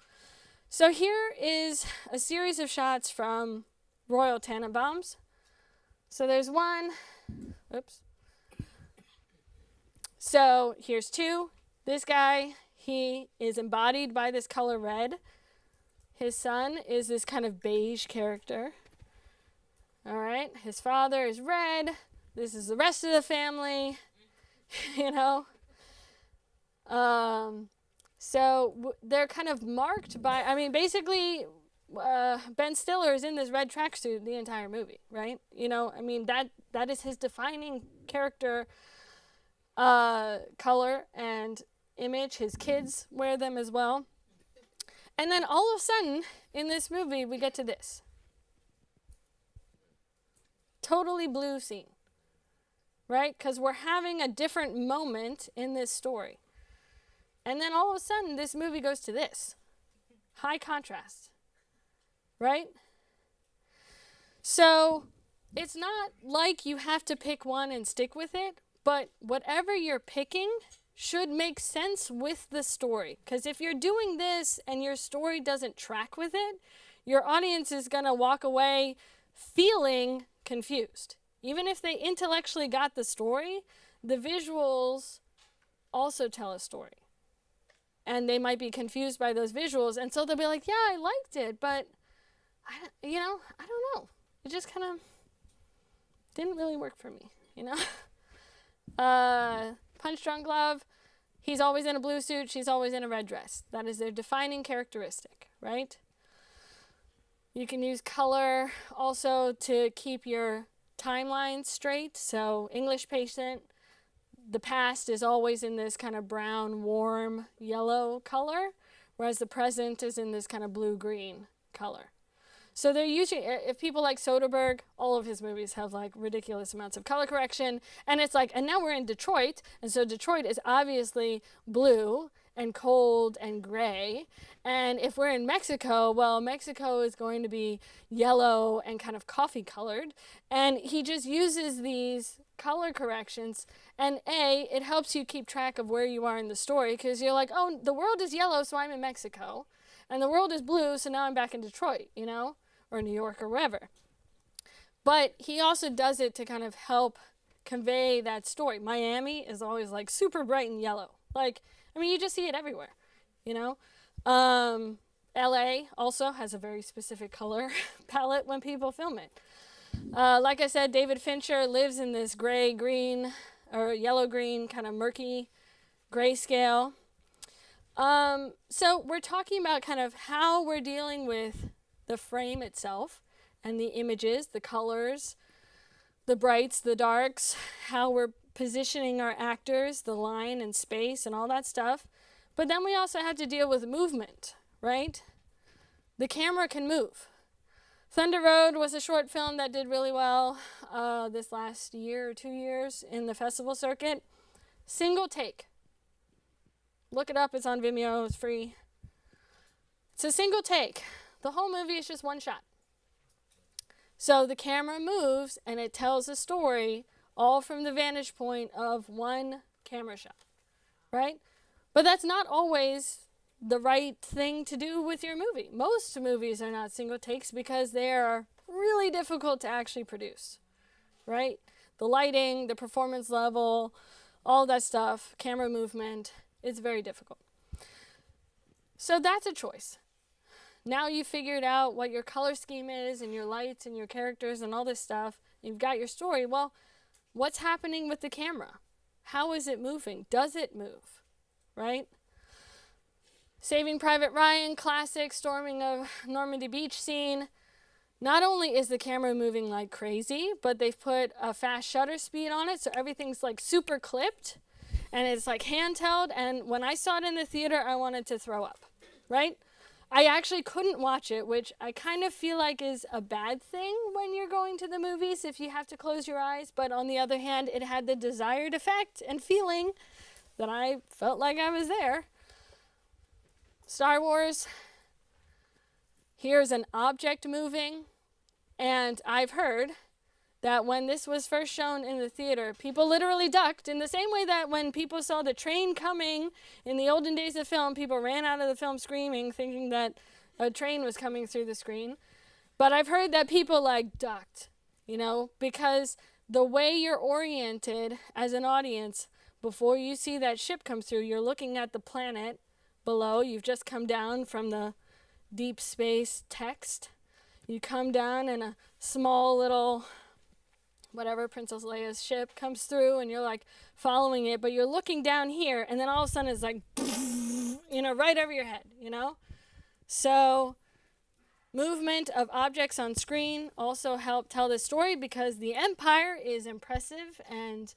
Speaker 1: So here is a series of shots from Royal Tenenbaums. So there's one, oops. So here's two. This guy, he is embodied by this color red. His son is this kind of beige character. All right, his father is red. This is the rest of the family, you know. They're kind of marked by, I mean, basically, Ben Stiller is in this red tracksuit the entire movie, right? You know, I mean, that is his defining character color and image. His kids wear them as well. And then all of a sudden, in this movie, we get to this. Totally blue scene, right? Because we're having a different moment in this story. And then all of a sudden, this movie goes to this. High contrast, right? So it's not like you have to pick one and stick with it, but whatever you're picking should make sense with the story. Because if you're doing this and your story doesn't track with it, your audience is going to walk away feeling confused. Even if they intellectually got the story, the visuals also tell a story. And they might be confused by those visuals. And so they'll be like, yeah, I liked it, but, I don't know. It just kind of didn't really work for me, you know? Punch Drunk Love, he's always in a blue suit, she's always in a red dress. That is their defining characteristic, right? You can use color also to keep your timeline straight. So English Patient, the past is always in this kind of brown, warm, yellow color, whereas the present is in this kind of blue-green color. So they're usually, if people like Soderbergh, all of his movies have like ridiculous amounts of color correction. And it's like, and now we're in Detroit. And so Detroit is obviously blue and cold and gray. And if we're in Mexico, well, Mexico is going to be yellow and kind of coffee colored. And he just uses these color corrections. And it helps you keep track of where you are in the story, because you're like, oh, the world is yellow, so I'm in Mexico. And the world is blue, so now I'm back in Detroit, you know, or New York or wherever. But he also does it to kind of help convey that story. Miami is always like super bright and yellow. Like, I mean, you just see it everywhere, you know. LA also has a very specific color palette when people film it. Like I said, David Fincher lives in this gray-green or yellow-green kind of murky grayscale. So we're talking about kind of how we're dealing with the frame itself and the images, the colors, the brights, the darks, how we're positioning our actors, the line and space and all that stuff. But then we also had to deal with movement, right? The camera can move. Thunder Road was a short film that did really well this last year or 2 years in the festival circuit. Single take. Look it up, it's on Vimeo, it's free. It's a single take. The whole movie is just one shot. So the camera moves and it tells a story all from the vantage point of one camera shot, right? But that's not always the right thing to do with your movie. Most movies are not single takes because they are really difficult to actually produce, right? The lighting, the performance level, all that stuff, camera movement, it's very difficult. So that's a choice. Now you've figured out what your color scheme is and your lights and your characters and all this stuff. You've got your story. Well, what's happening with the camera? How is it moving? Does it move, right? Saving Private Ryan, classic storming of Normandy Beach scene. Not only is the camera moving like crazy, but they've put a fast shutter speed on it, so everything's like super clipped, and it's like handheld, and when I saw it in the theater, I wanted to throw up, right? I actually couldn't watch it, which I kind of feel like is a bad thing when you're going to the movies if you have to close your eyes, but on the other hand, it had the desired effect and feeling that I felt like I was there. Star Wars, here's an object moving, and I've heard that when this was first shown in the theater, people literally ducked in the same way that when people saw the train coming in the olden days of film, people ran out of the film screaming, thinking that a train was coming through the screen. But I've heard that people like ducked, you know, because the way you're oriented as an audience before you see that ship come through, you're looking at the planet below. You've just come down from the deep space text. You come down and a small little whatever, Princess Leia's ship comes through and you're like following it, but you're looking down here and then all of a sudden it's like, you know, right over your head, you know? So movement of objects on screen also help tell the story because the Empire is impressive and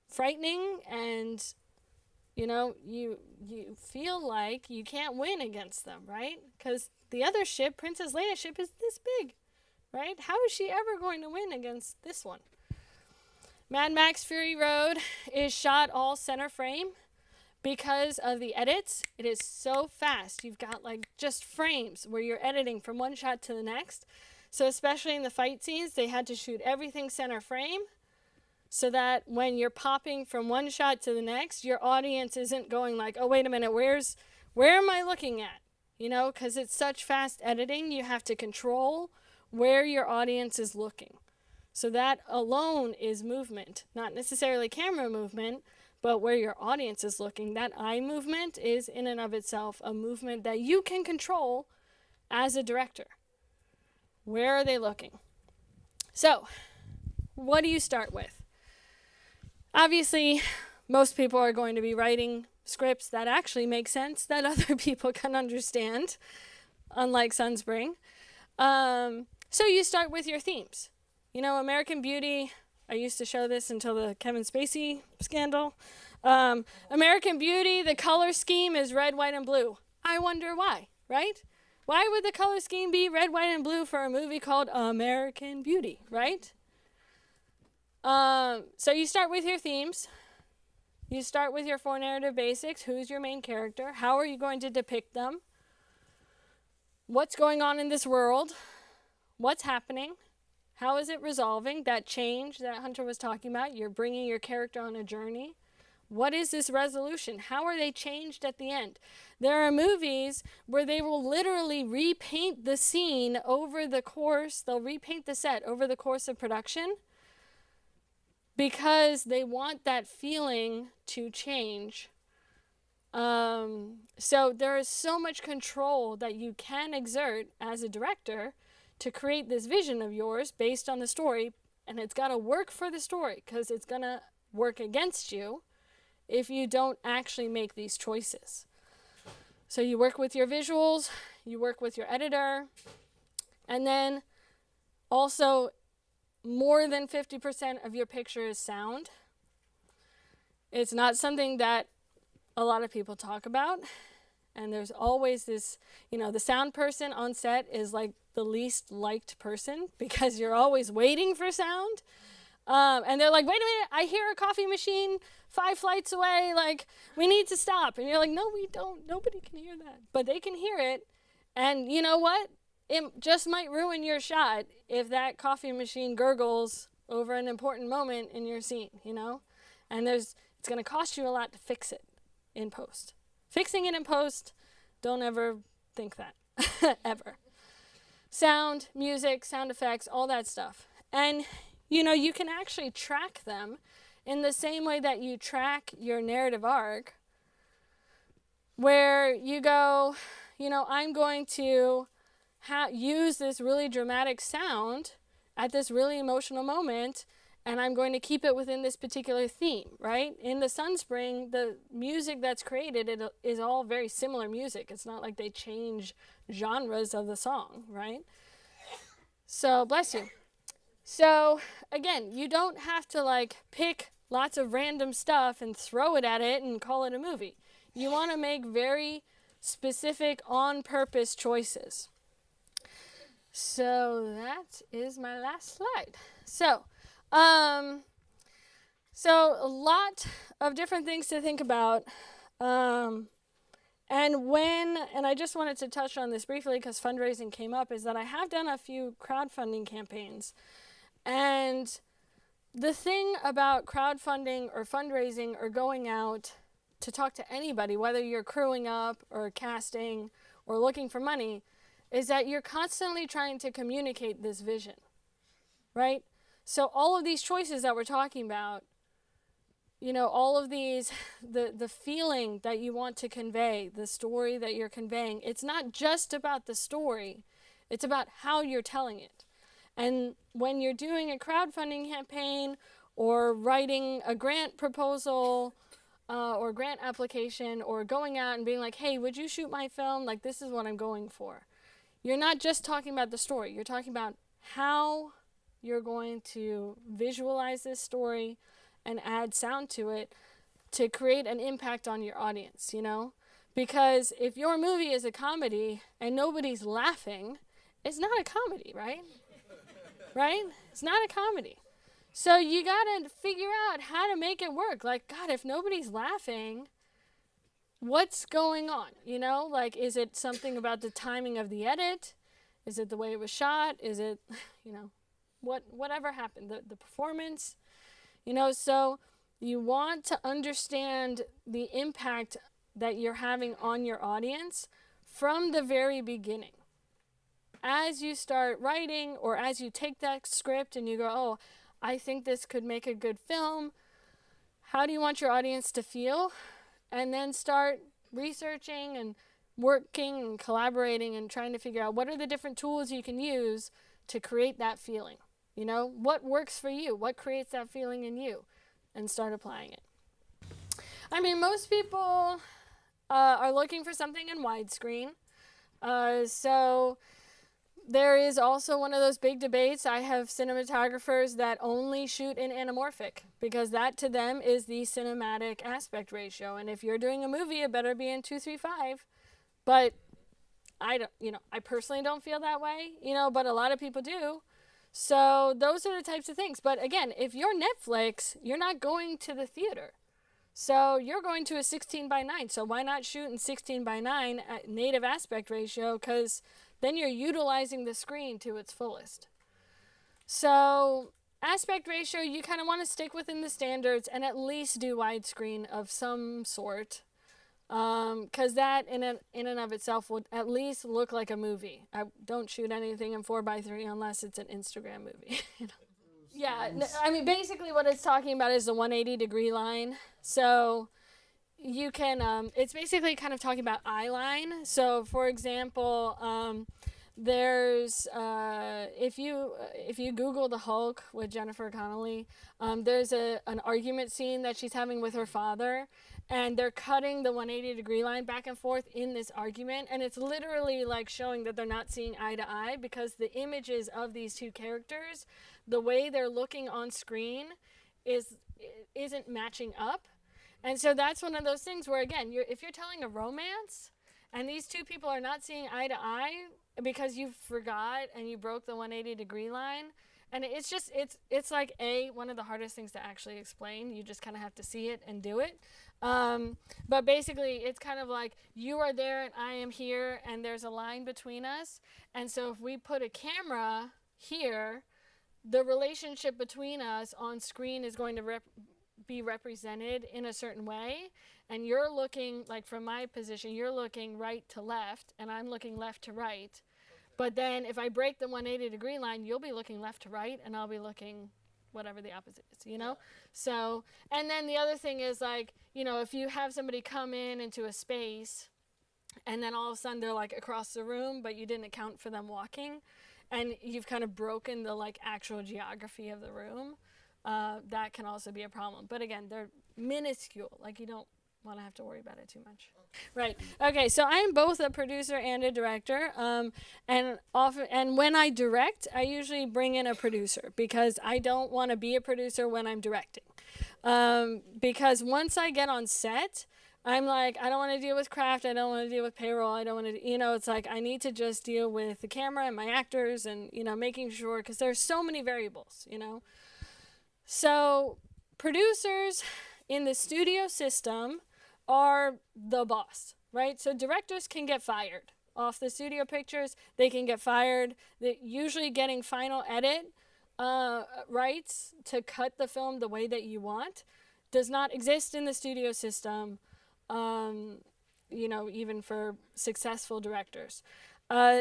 Speaker 1: frightening, and you know, you feel like you can't win against them, right? Because the other ship, Princess Leia's ship, is this big, right? How is she ever going to win against this one? Mad Max Fury Road is shot all center frame because of the edits. It is so fast. You've got like just frames where you're editing from one shot to the next. So especially in the fight scenes, they had to shoot everything center frame so that when you're popping from one shot to the next, your audience isn't going like, oh, wait a minute, where am I looking at? You know, because it's such fast editing, you have to control where your audience is looking. So that alone is movement, not necessarily camera movement, but where your audience is looking. That eye movement is in and of itself a movement that you can control as a director. Where are they looking? So, what do you start with? Obviously, most people are going to be writing scripts that actually make sense, that other people can understand, unlike Sunspring. So you start with your themes. You know, American Beauty, I used to show this until the Kevin Spacey scandal. American Beauty, the color scheme is red, white, and blue. I wonder why, right? Why would the color scheme be red, white, and blue for a movie called American Beauty, right? So you start with your themes. You start with your 4 narrative basics. Who's your main character? How are you going to depict them? What's going on in this world? What's happening? How is it resolving? That change that Hunter was talking about, you're bringing your character on a journey. What is this resolution? How are they changed at the end? There are movies where they will literally repaint the scene over the course, they'll repaint the set over the course of production because they want that feeling to change. So there is so much control that you can exert as a director to create this vision of yours based on the story, and it's got to work for the story because it's going to work against you if you don't actually make these choices. So you work with your visuals, you work with your editor, and then also more than 50% of your picture is sound. It's not something that a lot of people talk about. And there's always this, the sound person on set is like the least liked person because you're always waiting for sound. And they're like, wait a minute, I hear a coffee machine 5 flights away. Like, we need to stop. And you're like, no, we don't. Nobody can hear that. But they can hear it. And you know what? It just might ruin your shot if that coffee machine gurgles over an important moment in your scene, And it's going to cost you a lot to fix it in post. Fixing it in post, don't ever think that, ever. Sound, music, sound effects, all that stuff. And, you can actually track them in the same way that you track your narrative arc, where you go, I'm going to use this really dramatic sound at this really emotional moment, and I'm going to keep it within this particular theme, right? In the Sunspring, the music that's created is all very similar music. It's not like they change genres of the song, right? So, bless you. So, again, you don't have to pick lots of random stuff and throw it at it and call it a movie. You want to make very specific, on-purpose choices. So that is my last slide. So a lot of different things to think about. And I just wanted to touch on this briefly because fundraising came up, is that I have done a few crowdfunding campaigns. And the thing about crowdfunding or fundraising or going out to talk to anybody, whether you're crewing up or casting or looking for money, is that you're constantly trying to communicate this vision, right? So all of these choices that we're talking about, all of these, the feeling that you want to convey, the story that you're conveying, it's not just about the story, it's about how you're telling it. And when you're doing a crowdfunding campaign or writing a grant proposal or grant application or going out and being like, hey, would you shoot my film? Like, this is what I'm going for. You're not just talking about the story. You're talking about how you're going to visualize this story and add sound to it to create an impact on your audience, Because if your movie is a comedy and nobody's laughing, it's not a comedy, right? Right? It's not a comedy. So you got to figure out how to make it work. Like, God, if nobody's laughing, what's going on? Is it something about the timing of the edit? Is it the way it was shot? Is it, whatever happened, the performance? So you want to understand the impact that you're having on your audience from the very beginning. As you start writing or as you take that script and you go, oh, I think this could make a good film, how do you want your audience to feel? And then start researching and working and collaborating and trying to figure out what are the different tools you can use to create that feeling. What works for you? What creates that feeling in you? And start applying it. I mean, most people are looking for something in widescreen. So there is also one of those big debates. I have cinematographers that only shoot in anamorphic because that to them is the cinematic aspect ratio. And if you're doing a movie, it better be in 2:3:5. But I personally don't feel that way, but a lot of people do. So those are the types of things. But again, if you're Netflix, you're not going to the theater. So you're going to a 16:9. So why not shoot in 16:9 at native aspect ratio? Because then you're utilizing the screen to its fullest. So aspect ratio, you kind of want to stick within the standards and at least do widescreen of some sort. Because that in and of itself would at least look like a movie. I don't shoot anything in 4:3 unless it's an Instagram movie. Yeah, I mean, basically what it's talking about is the 180-degree line. So you can, it's basically kind of talking about eye line. So for example, there's, if you Google the Hulk with Jennifer Connelly, there's an argument scene that she's having with her father, and they're cutting the 180-degree line back and forth in this argument, and it's literally like showing that they're not seeing eye to eye because the images of these two characters, the way they're looking on screen isn't matching up. And so that's one of those things where, again, if you're telling a romance and these two people are not seeing eye to eye because you forgot and you broke the 180-degree line, and it's just, it's like one of the hardest things to actually explain. You just kind of have to see it and do it. But basically, it's kind of like you are there and I am here, and there's a line between us. And so if we put a camera here, the relationship between us on screen is going to be represented in a certain way. And you're looking, like from my position, you're looking right to left, and I'm looking left to right. But then if I break the 180-degree line, you'll be looking left to right, and I'll be looking whatever the opposite is, you know? So, and then the other thing is, like, you know, if you have somebody come into a space, and then all of a sudden they're like across the room, but you didn't account for them walking, and you've kind of broken the like actual geography of the room, that can also be a problem. But again, they're minuscule. Like, you don't want to have to worry about it too much. Right. Okay, so I'm both a producer and a director. And when I direct, I usually bring in a producer because I don't want to be a producer when I'm directing. Because once I get on set, I'm like, I don't want to deal with craft. I don't want to deal with payroll. I don't want to, you know, it's like I need to just deal with the camera and my actors and, you know, making sure, because there's so many variables, you know. So producers in the studio system are the boss, right? So directors can get fired off the studio pictures. They can get fired. They're usually getting final edit rights to cut the film the way that you want does not exist in the studio system, you know, even for successful directors.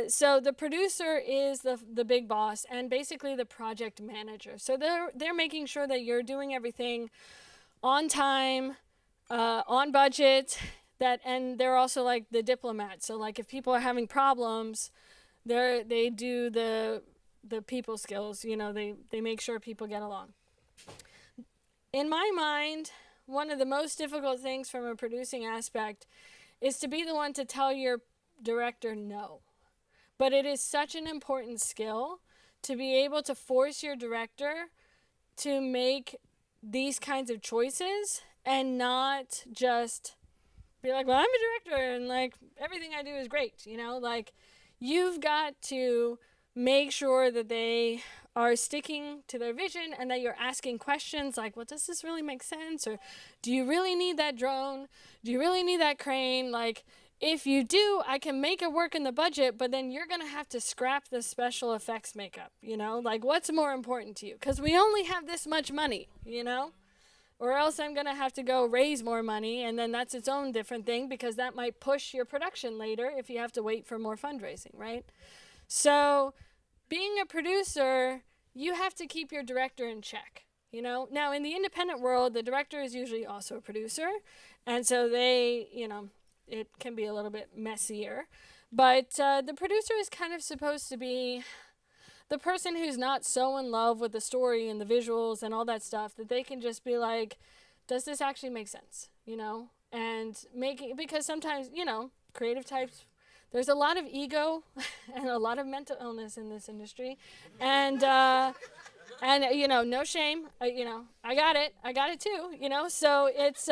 Speaker 1: So the producer is the big boss and basically the project manager. So they're making sure that you're doing everything on time, on budget, and they're also like the diplomat. So like if people are having problems, they do the people skills, you know, they make sure people get along. In my mind, one of the most difficult things from a producing aspect is to be the one to tell your director no. But it is such an important skill to be able to force your director to make these kinds of choices and not just be like, well, I'm a director and like everything I do is great, you know, like you've got to make sure that they are sticking to their vision and that you're asking questions like, well, does this really make sense? Or do you really need that drone? Do you really need that crane? Like, if you do, I can make it work in the budget, but then you're going to have to scrap the special effects makeup, you know? Like, what's more important to you? Because we only have this much money, you know? Or else I'm going to have to go raise more money, and then that's its own different thing because that might push your production later if you have to wait for more fundraising, right? So being a producer, you have to keep your director in check, you know? Now, in the independent world, the director is usually also a producer, and so they, you know, it can be a little bit messier. But the producer is kind of supposed to be the person who's not so in love with the story and the visuals and all that stuff that they can just be like, does this actually make sense, you know? And because sometimes, you know, creative types, there's a lot of ego and a lot of mental illness in this industry. And you know, no shame, you know, I got it too, you know? So it's,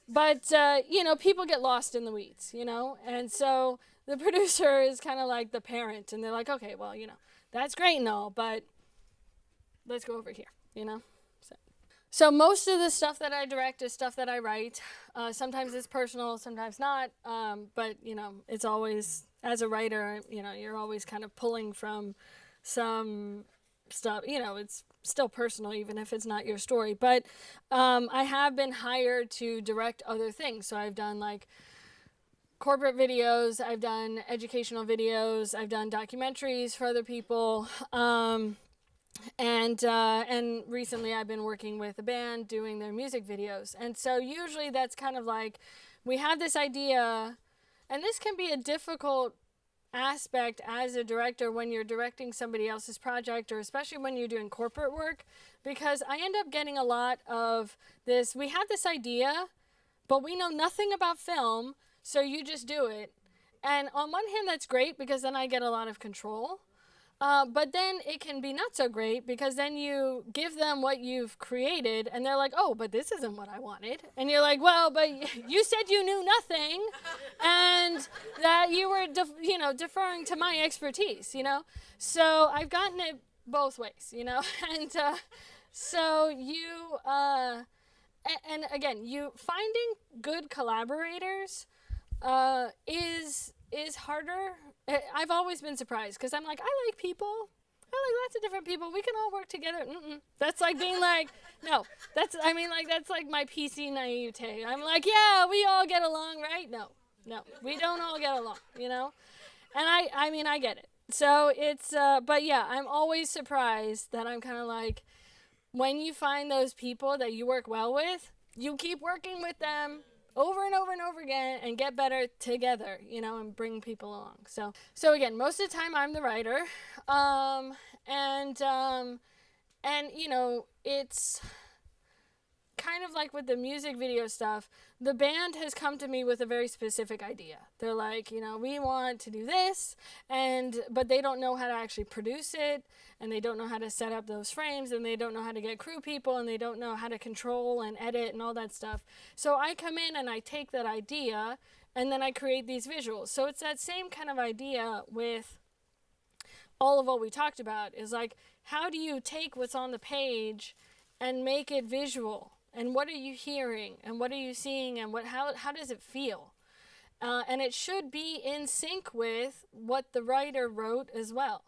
Speaker 1: but you know, people get lost in the weeds, you know? And so the producer is kind of like the parent, and they're like, okay, well, you know, that's great and all, but let's go over here, you know? So most of the stuff that I direct is stuff that I write. Sometimes it's personal, sometimes not, but, you know, it's always, as a writer, you know, you're always kind of pulling from some stuff, you know, it's still personal even if it's not your story. But I have been hired to direct other things. So I've done like corporate videos, I've done educational videos, I've done documentaries for other people, and recently I've been working with a band doing their music videos. And so usually that's kind of like, we have this idea, and this can be a difficult aspect as a director when you're directing somebody else's project, or especially when you're doing corporate work, because I end up getting a lot of this, we have this idea, but we know nothing about film, so you just do it. And on one hand, that's great because then I get a lot of control. But then it can be not so great because then you give them what you've created and they're like, oh, but this isn't what I wanted. And you're like, well, but you said you knew nothing and that you were, deferring to my expertise, So I've gotten it both ways, and so you, and again, you finding good collaborators is harder. I've always been surprised because I'm like, I like people. I like lots of different people. We can all work together. That's like being like, no, that's like my PC naivete. I'm like, yeah, we all get along, right? No, we don't all get along, And I get it. So it's, but yeah, I'm always surprised that I'm kind of like, when you find those people that you work well with, you keep working with them over and over and over again and get better together, and bring people along. So again, most of the time I'm the writer. It's kind of like with the music video stuff, the band has come to me with a very specific idea. They're like, we want to do this, but they don't know how to actually produce it, and they don't know how to set up those frames, and they don't know how to get crew people, and they don't know how to control and edit and all that stuff. So I come in and I take that idea, and then I create these visuals. So it's that same kind of idea with all of what we talked about, is like, how do you take what's on the page and make it visual? And what are you hearing? And what are you seeing? And how does it feel? And it should be in sync with what the writer wrote as well.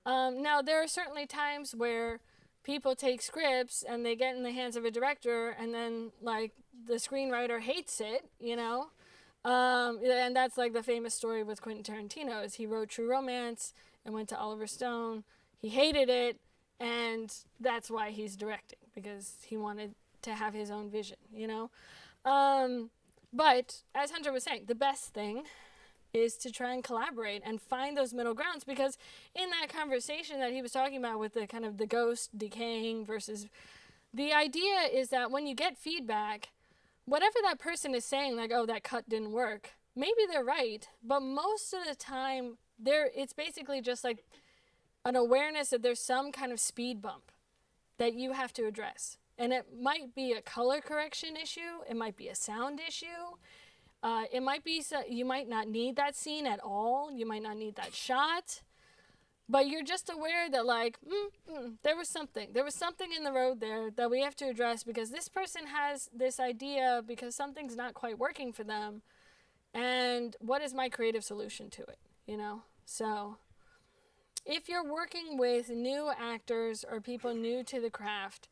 Speaker 1: Now, there are certainly times where people take scripts and they get in the hands of a director and then, like, the screenwriter hates it, and that's like the famous story with Quentin Tarantino, is he wrote True Romance and went to Oliver Stone. He hated it, and that's why he's directing, because he wanted to have his own vision, But as Hunter was saying, the best thing is to try and collaborate and find those middle grounds, because in that conversation that he was talking about with the kind of the ghost decaying versus, the idea is that when you get feedback, whatever that person is saying, like, oh, that cut didn't work, maybe they're right, but most of the time it's basically just like an awareness that there's some kind of speed bump that you have to address. And it might be a color correction issue. It might be a sound issue. It might be, you might not need that scene at all. You might not need that shot. But you're just aware that, like, there was something. There was something in the road there that we have to address, because this person has this idea because something's not quite working for them. And what is my creative solution to it, So if you're working with new actors or people new to the craft,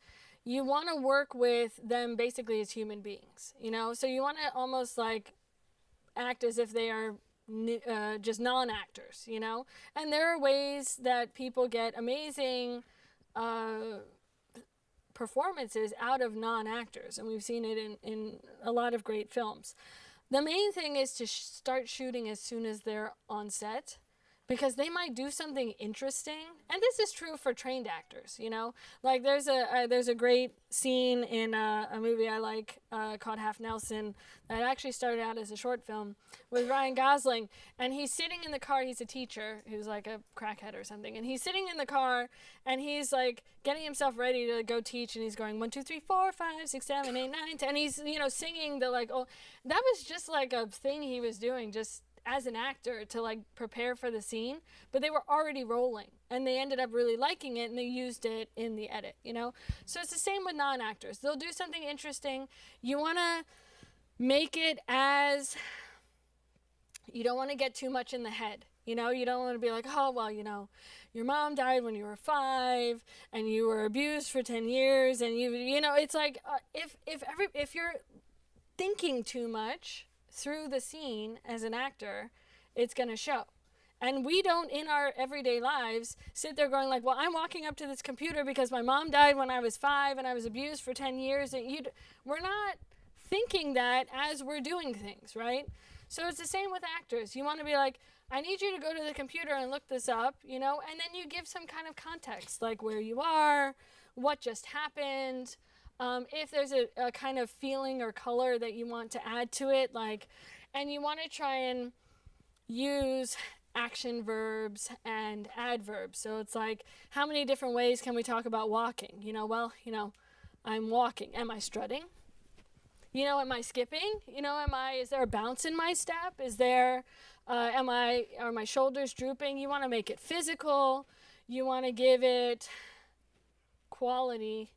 Speaker 1: you want to work with them basically as human beings, So you want to almost like act as if they are just non-actors, And there are ways that people get amazing performances out of non-actors, and we've seen it in a lot of great films. The main thing is to start shooting as soon as they're on set, because they might do something interesting. And this is true for trained actors, Like there's a great scene in a movie I like called Half Nelson that actually started out as a short film with Ryan Gosling. And he's sitting in the car. He's a teacher who's like a crackhead or something. And he's sitting in the car and he's like getting himself ready to go teach. And he's going 1, 2, 3, 4, 5, 6, 7, 8, 9, 10. And he's, singing the like, oh, that was just like a thing he was doing just as an actor to like prepare for the scene, but they were already rolling and they ended up really liking it and they used it in the edit, So it's the same with non-actors. They'll do something interesting. You want to make it you don't want to get too much in the head. You don't want to be like, oh, well, your mom died when you were 5 and you were abused for 10 years. And it's like, if you're thinking too much through the scene as an actor, it's going to show. And we don't, in our everyday lives, sit there going like, well, I'm walking up to this computer because my mom died when I was 5 and I was abused for 10 years. And we're not thinking that as we're doing things, right? So it's the same with actors. You want to be like, I need you to go to the computer and look this up, and then you give some kind of context, like where you are, what just happened, if there's a kind of feeling or color that you want to add to it, and you want to try and use action verbs and adverbs. So it's like, how many different ways can we talk about walking? Well, I'm walking. Am I strutting? Am I skipping? Is there a bounce in my step? Are my shoulders drooping? You want to make it physical. You want to give it quality,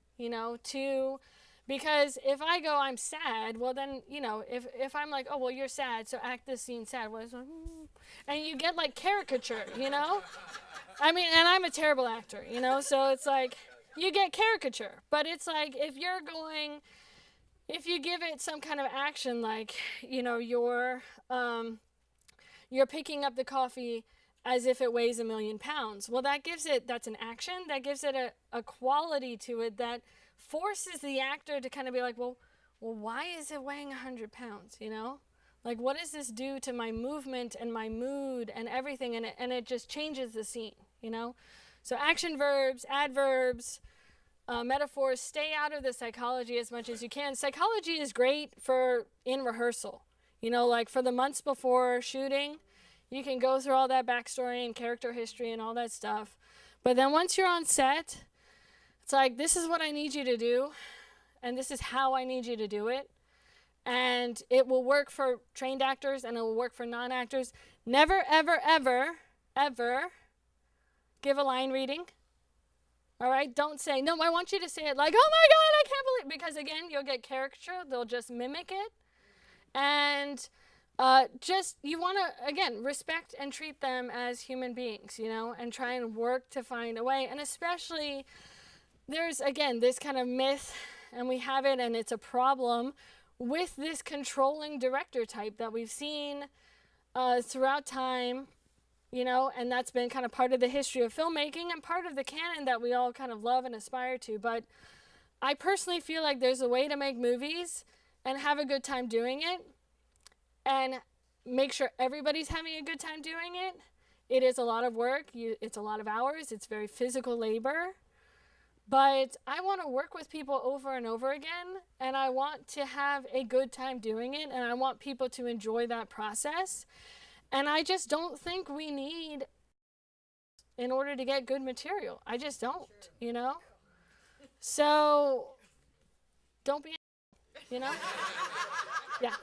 Speaker 1: because if I go, I'm sad, well then, if I'm like, oh, well, you're sad, so act this scene sad. Well, it's like, and you get like caricature, I mean, and I'm a terrible actor, so it's like, you get caricature. But it's like, if you give it some kind of action, like, you're picking up the coffee as if it weighs 1,000,000 pounds. Well, that's an action. That gives it a quality to it that forces the actor to kind of be like, well, why is it weighing 100 pounds, Like, what does this do to my movement and my mood and everything? And it just changes the scene, So action verbs, adverbs, metaphors, stay out of the psychology as much as you can. Psychology is great in rehearsal. Like for the months before shooting, you can go through all that backstory and character history and all that stuff. But then once you're on set, it's like, this is what I need you to do, and this is how I need you to do it. And it will work for trained actors, and it will work for non-actors. Never, ever, ever, ever give a line reading. All right? Don't say, no, I want you to say it like, oh my God, I can't believe, because again, you'll get caricature. They'll just mimic it. And you want to, again, respect and treat them as human beings, and try and work to find a way. And especially, there's, again, this kind of myth, and we have it, and it's a problem with this controlling director type that we've seen throughout time, and that's been kind of part of the history of filmmaking and part of the canon that we all kind of love and aspire to. But I personally feel like there's a way to make movies and have a good time doing it, and make sure everybody's having a good time doing it. It is a lot of work. It's a lot of hours. It's very physical labor. But I want to work with people over and over again, and I want to have a good time doing it, and I want people to enjoy that process. And I just don't think we need in order to get good material. I just don't, So don't be, Yeah.